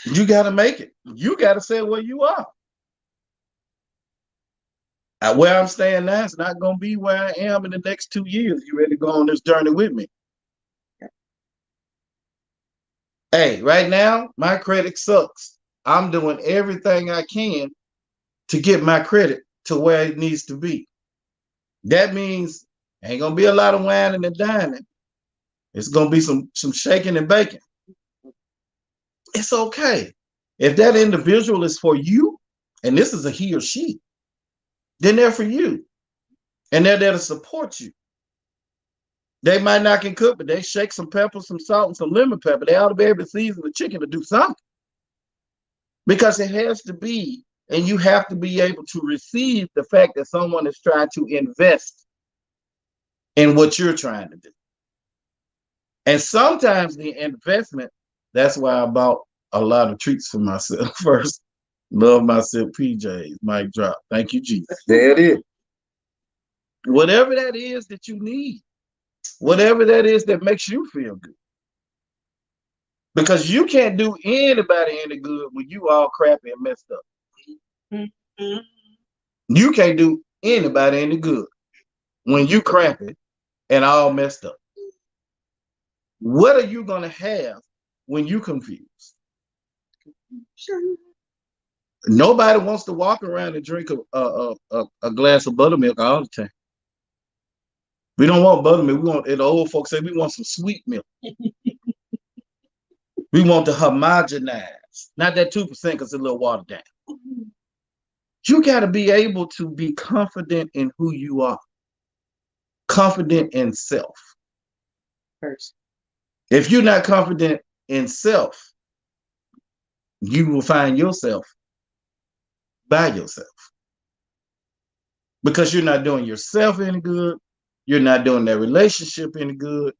You got to make it. You got to say where you are. Where I'm staying now is not going to be where I am in the next 2 years. You ready to go on this journey with me? Hey, right now, my credit sucks. I'm doing everything I can to get my credit to where it needs to be. That means ain't going to be a lot of whining and dining. It's going to be some shaking and baking. It's okay. If that individual is for you, and this is a he or she, then they're for you. And they're there to support you. They might not can cook, but they shake some pepper, some salt, and some lemon pepper. They ought to be able to season the chicken to do something. Because it has to be, and you have to be able to receive the fact that someone is trying to invest in what you're trying to do. And sometimes the investment, that's why I bought a lot of treats for myself first. Love my silk PJs, mic drop. Thank you, Jesus. There it is. Whatever that is that you need, whatever that is that makes you feel good. Because you can't do anybody any good when you all crappy and messed up. Mm-hmm. You can't do anybody any good when you crappy and all messed up. What are you going to have when you confused? Sure. Nobody wants to walk around and drink a glass of buttermilk all the time. We don't want buttermilk. We want, the old folks say, we want some sweet milk. We want to homogenize, not that 2% because it's a little watered down. You got to be able to be confident in who you are, confident in self. First. If you're not confident in self, you will find yourself by yourself because you're not doing yourself any good. You're not doing that relationship any good.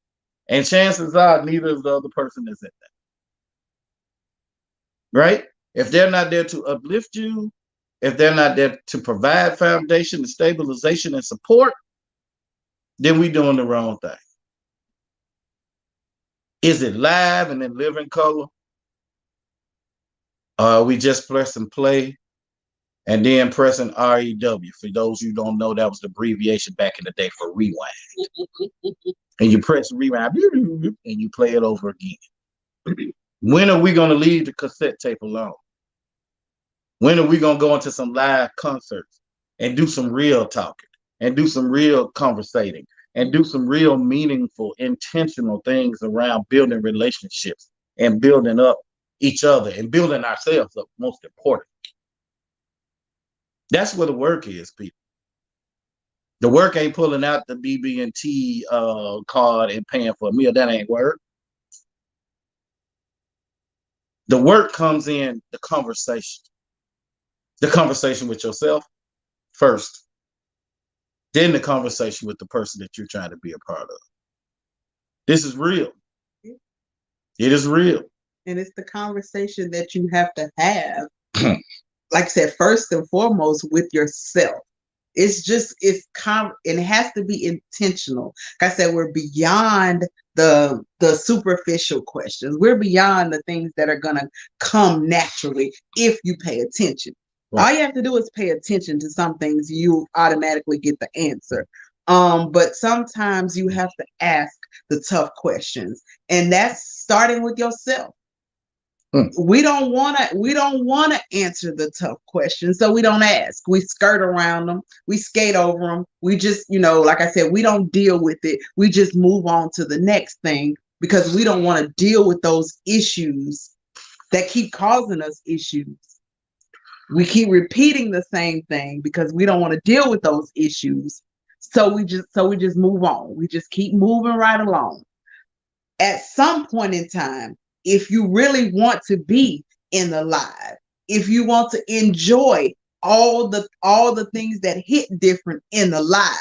And chances are neither of the other person is in that. Right? If they're not there to uplift you, if they're not there to provide foundation and stabilization and support, then we're doing the wrong thing. Is it live and in living color? We just pressing play and then pressing REW. For those who don't know, that was the abbreviation back in the day for rewind. And you press rewind and you play it over again. When are we going to leave the cassette tape alone? When are we going to go into some live concerts and do some real talking and do some real conversating and do some real meaningful, intentional things around building relationships and building up each other and building ourselves up, most important. That's where the work is, people. The work ain't pulling out the BB&T card and paying for a meal. That ain't work. The work comes in the conversation. The conversation with yourself first, then the conversation with the person that you're trying to be a part of. This is real. It is real. And it's the conversation that you have to have, like I said, first and foremost with yourself. It has to be intentional. Like I said, we're beyond the superficial questions. We're beyond the things that are going to come naturally if you pay attention. Right. All you have to do is pay attention to some things, you automatically get the answer. But sometimes you have to ask the tough questions, and that's starting with yourself. We don't want to answer the tough questions, so we don't ask. We skirt around them. We skate over them. We just, like I said, we don't deal with it. We just move on to the next thing because we don't want to deal with those issues that keep causing us issues. We keep repeating the same thing because we don't want to deal with those issues. So we just move on. We just keep moving right along. At some point in time, if you really want to be in the live, if you want to enjoy all the things that hit different in the live,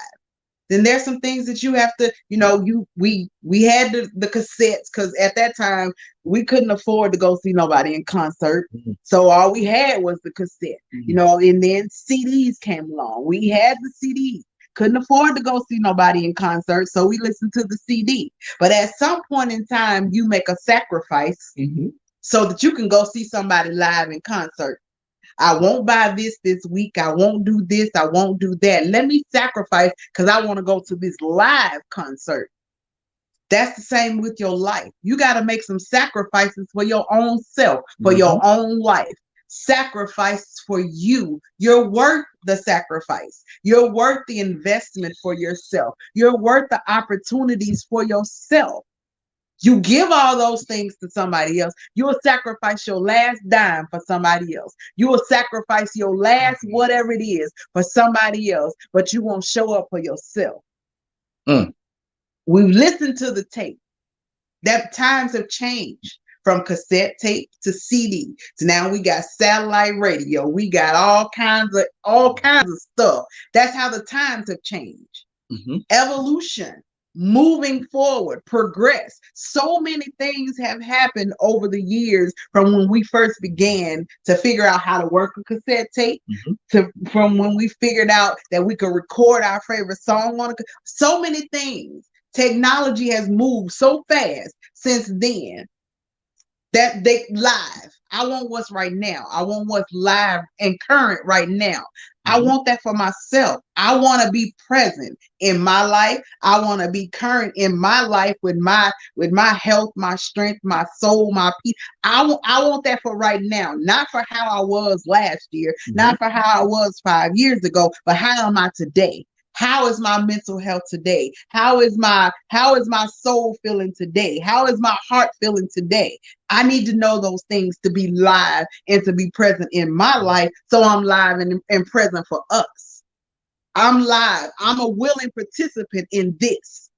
then there's some things that you have to, we had the cassettes, because at that time we couldn't afford to go see nobody in concert. So all we had was the cassette, and then CDs came along. We had the CDs. Couldn't afford to go see nobody in concert, so we listened to the CD. But at some point in time, you make a sacrifice so that you can go see somebody live in concert. I won't buy this week. I won't do this. I won't do that. Let me sacrifice because I want to go to this live concert. That's the same with your life. You got to make some sacrifices for your own self, for your own life. Sacrifices for you. You're worth the sacrifice. You're worth the investment for yourself. You're worth the opportunities for yourself. You give all those things to somebody else. You will sacrifice your last dime for somebody else. You will sacrifice your last whatever it is for somebody else, but you won't show up for yourself. We've listened to the tape. That times have changed from cassette tape to CD. So now we got satellite radio. We got all kinds of stuff. That's how the times have changed. Evolution. Moving forward, progress. So many things have happened over the years from when we first began to figure out how to work a cassette tape from when we figured out that we could record our favorite song on so many things. Technology has moved so fast since then that they live. I want what's right now. I want what's live and current right now. I want that for myself. I want to be present in my life. I want to be current in my life with my health, my strength, my soul, my peace. I want that for right now, not for how I was last year, not for how I was 5 years ago, but how am I today? How is my mental health today? How is my soul feeling today? How is my heart feeling today? I need to know those things to be live and to be present in my life, so I'm live and present for us. I'm live. I'm a willing participant in this.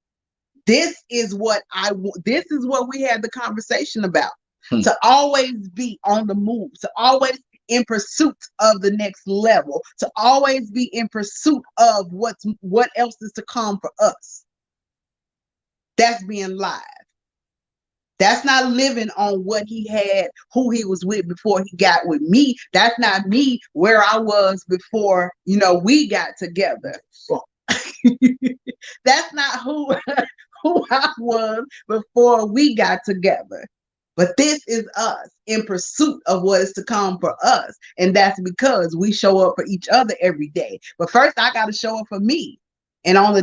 This is what we had the conversation about. To always be on the move, to always in pursuit of the next level, to always be in pursuit of what else is to come for us. That's being live. That's not living on what he had, who he was with before he got with me. That's not me where I was before, we got together. That's not who I was before we got together. But this is us in pursuit of what is to come for us. And that's because we show up for each other every day. But first, I got to show up for me. And on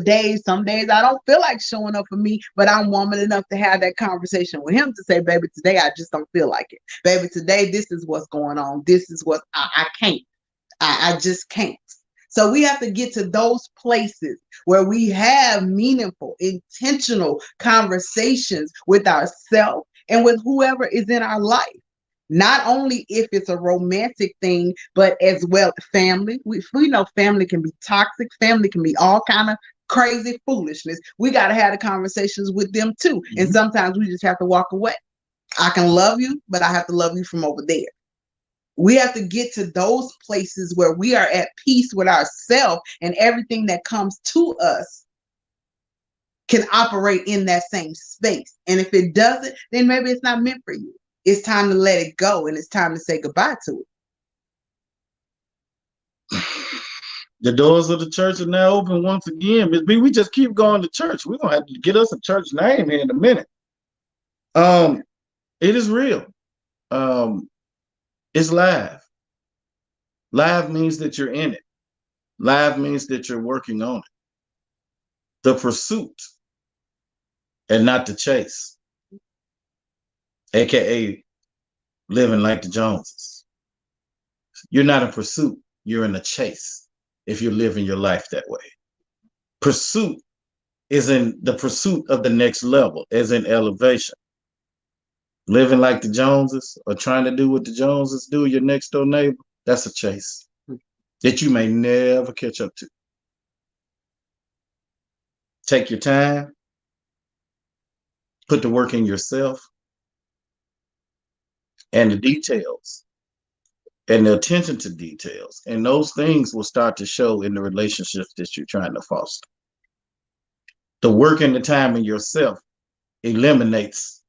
some days I don't feel like showing up for me, but I'm woman enough to have that conversation with him to say, baby, today I just don't feel like it. Baby, today this is what's going on. This is what I can't. I just can't. So we have to get to those places where we have meaningful, intentional conversations with ourselves and with whoever is in our life. Not only if it's a romantic thing, but as well family. We know family can be toxic. Family can be all kind of crazy foolishness. We got to have the conversations with them too. And sometimes we just have to walk away. I can love you, but I have to love you from over there. We have to get to those places where we are at peace with ourselves, and everything that comes to us can operate in that same space. And if it doesn't, then maybe it's not meant for you. It's time to let it go, and it's time to say goodbye to it. The doors of the church are now open once again. Ms. B, we just keep going to church. We're gonna have to get us a church name here in a minute. It is real. It's live. Live means that you're in it. Live means that you're working on it. The pursuit and not the chase. AKA living like the Joneses. You're not in pursuit, you're in a chase if you're living your life that way. Pursuit is in the pursuit of the next level, as in elevation. Living like the Joneses or trying to do what the Joneses do, your next door neighbor, that's a chase that you may never catch up to. Take your time, put the work in yourself, and the details and the attention to details. And those things will start to show in the relationships that you're trying to foster. The work and the time in yourself eliminates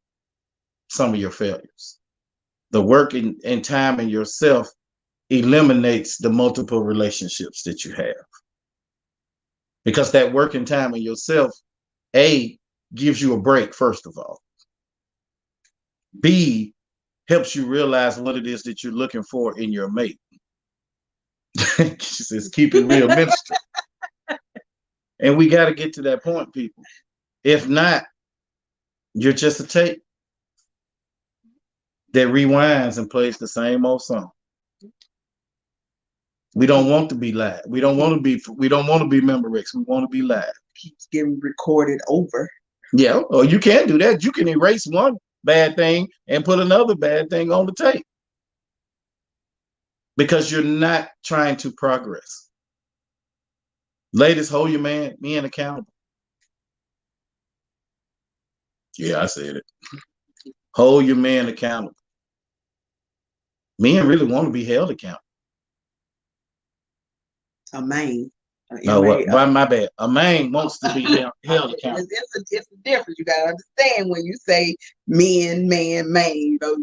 some of your failures. The work and time in yourself eliminates the multiple relationships that you have. Because that work and time in yourself, A, gives you a break, first of all. B, helps you realize what it is that you're looking for in your mate. She says, keep it real, minister. And we got to get to that point, people. If not, you're just a tape that rewinds and plays the same old song. We don't want to be live. We don't want to be MEMOREX. We want to be live. Keeps getting recorded over. Yeah, or you can do that. You can erase one bad thing and put another bad thing on the tape. Because you're not trying to progress. Ladies, hold your men accountable. Yeah, I said it. Hold your man accountable. Men really want to be held accountable. A man. No, my bad. A man wants to be held accountable. It's a difference. You gotta understand when you say men, man, man. You know,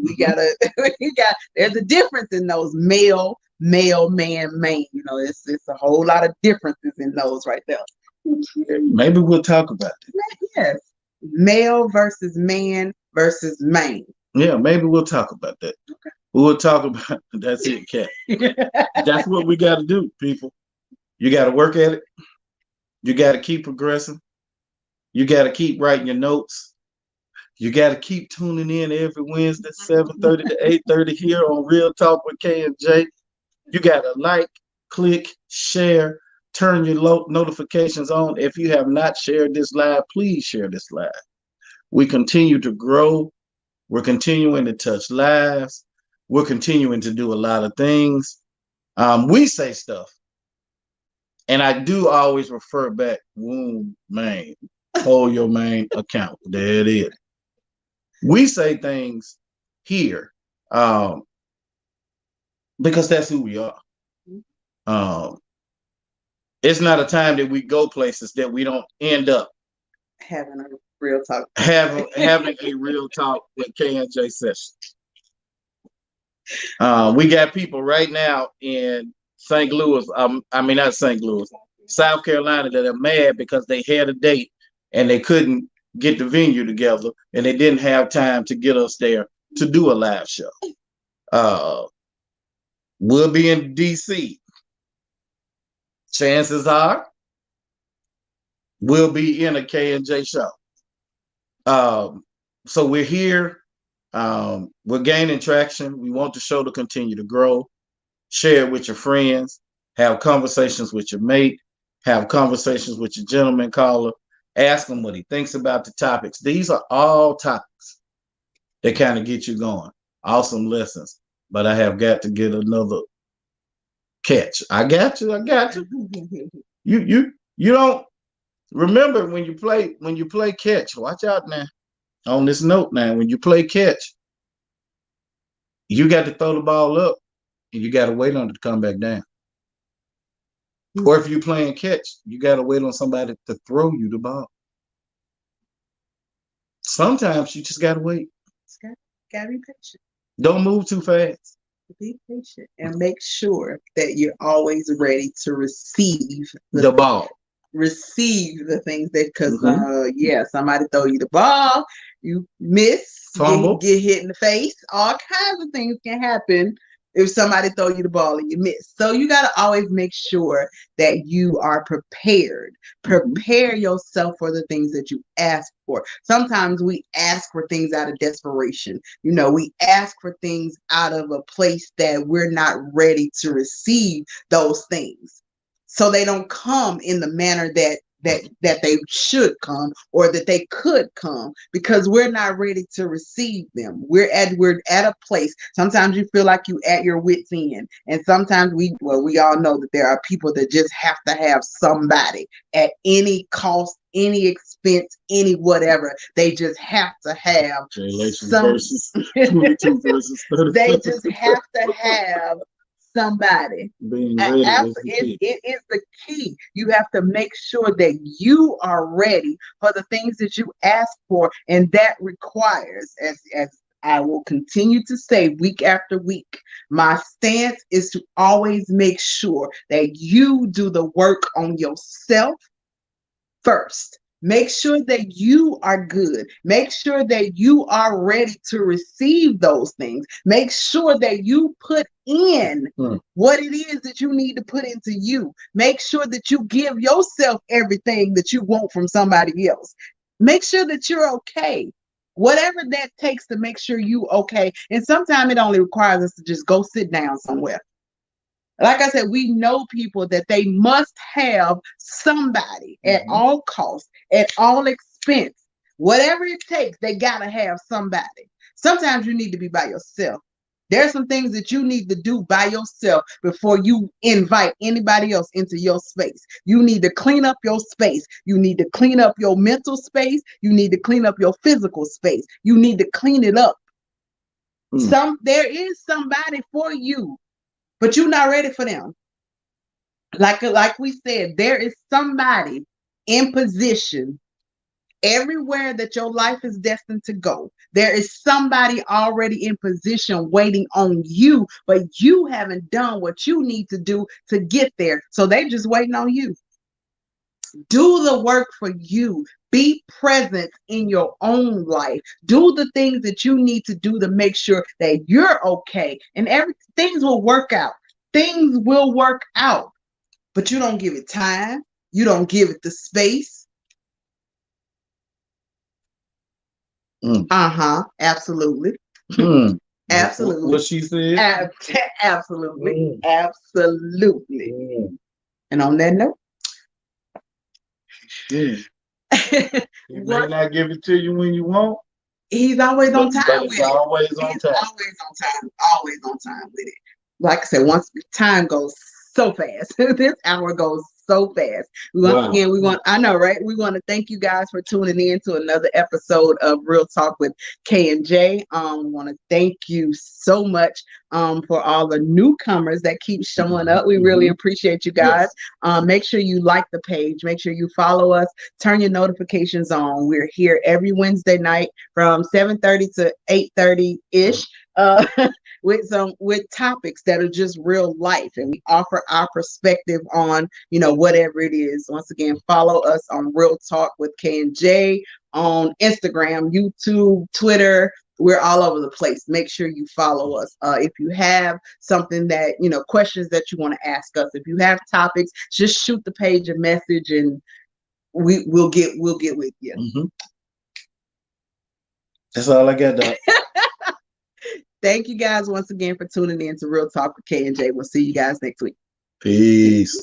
there's a difference in those male, man, man. You know, it's a whole lot of differences in those right there. Maybe we'll talk about it. Yes, male versus man versus man. Yeah, maybe we'll talk about that. Okay. We'll talk about that's it, Kat. That's what we got to do, people. You got to work at it. You got to keep progressing. You got to keep writing your notes. You got to keep tuning in every Wednesday, 7:30 to 8:30 here on Real Talk with K and J. You got to like, click, share, turn your notifications on. If you have not shared this live, please share this live. We continue to grow. We're continuing to touch lives. We're continuing to do a lot of things. We say stuff. And I do always refer back, man, hold your man account. There it is. We say things here because that's who we are. It's not a time that we go places that we don't end up having a real talk. Having a real talk with K&J session. We got people right now in St. Louis, not St. Louis, South Carolina that are mad because they had a date and they couldn't get the venue together and they didn't have time to get us there to do a live show. We'll be in DC. Chances are we'll be in a K&J show. So we're here. We're gaining traction. We want the show to continue to grow. Share it with your friends. Have conversations with your mate. Have conversations with your gentleman caller. Ask him what he thinks about the topics. These are all topics that kind of get you going. Awesome lessons. But I have got to get another catch. I got you. You don't remember when you play catch. Watch out now. On this note now, when you play catch, you got to throw the ball up and you got to wait on it to come back down. Or if you're playing catch, you got to wait on somebody to throw you the ball. Sometimes you just got to wait. Got to be patient. Don't move too fast. Be patient and make sure that you're always ready to receive the ball. Receive the things that, because somebody throw you the ball, you miss, fumble, get hit in the face. All kinds of things can happen if somebody throw you the ball and you miss. So you got to always make sure that you are prepared. Prepare yourself for the things that you ask for. Sometimes we ask for things out of desperation. You know, we ask for things out of a place that we're not ready to receive those things. So they don't come in the manner that they should come or that they could come, because we're not ready to receive them. We're at a place. Sometimes you feel like you at your wit's end, and sometimes we all know that there are people that just have to have somebody at any cost, any expense, any whatever. They just have to have verses 22 verses 30. They just have to have somebody. Being ready is the key. It is the key. You have to make sure that you are ready for the things that you ask for, and that requires, as I will continue to say week after week, my stance is to always make sure that you do the work on yourself first. Make sure that you are good. Make sure that you are ready to receive those things. Make sure that you put in what it is that you need to put into you. Make sure that you give yourself everything that you want from somebody else. Make sure that you're okay. Whatever that takes to make sure you okay. And sometimes it only requires us to just go sit down somewhere. Like I said, we know people that they must have somebody at all costs, at all expense, whatever it takes, they gotta have somebody. Sometimes you need to be by yourself. There are some things that you need to do by yourself before you invite anybody else into your space. You need to clean up your space. You need to clean up your mental space. You need to clean up your physical space. You need to clean it up. There is somebody for you, but you're not ready for them. Like we said, there is somebody in position everywhere that your life is destined to go. There is somebody already in position waiting on you, but you haven't done what you need to do to get there. So they're just waiting on you. Do the work for you. Be present in your own life. Do the things that you need to do to make sure that you're okay. And things will work out. Things will work out. But you don't give it time. You don't give it the space. Absolutely. Absolutely. What she said? Absolutely. Absolutely. And on that note, he may not give it to you when you want. He's always on time with it. Always on time. Always on time. Always on time with it. Like I said, once time goes so fast. This hour goes so fast. I know, right? We want to thank you guys for tuning in to another episode of Real Talk with K and J. We want to thank you so much for all the newcomers that keep showing up. We really appreciate you guys. Yes. Make sure you like the page. Make sure you follow us. Turn your notifications on. We're here every Wednesday night from 7:30 to 8:30-ish. With topics that are just real life, and we offer our perspective on whatever it is. Once again, follow us on Real Talk with K and J on Instagram, YouTube, Twitter. We're all over the place. Make sure you follow us. If you have something that questions that you want to ask us, if you have topics, just shoot the page a message and we'll get with you. That's all I got, though. Thank you guys once again for tuning in to Real Talk with K and J. We'll see you guys next week. Peace.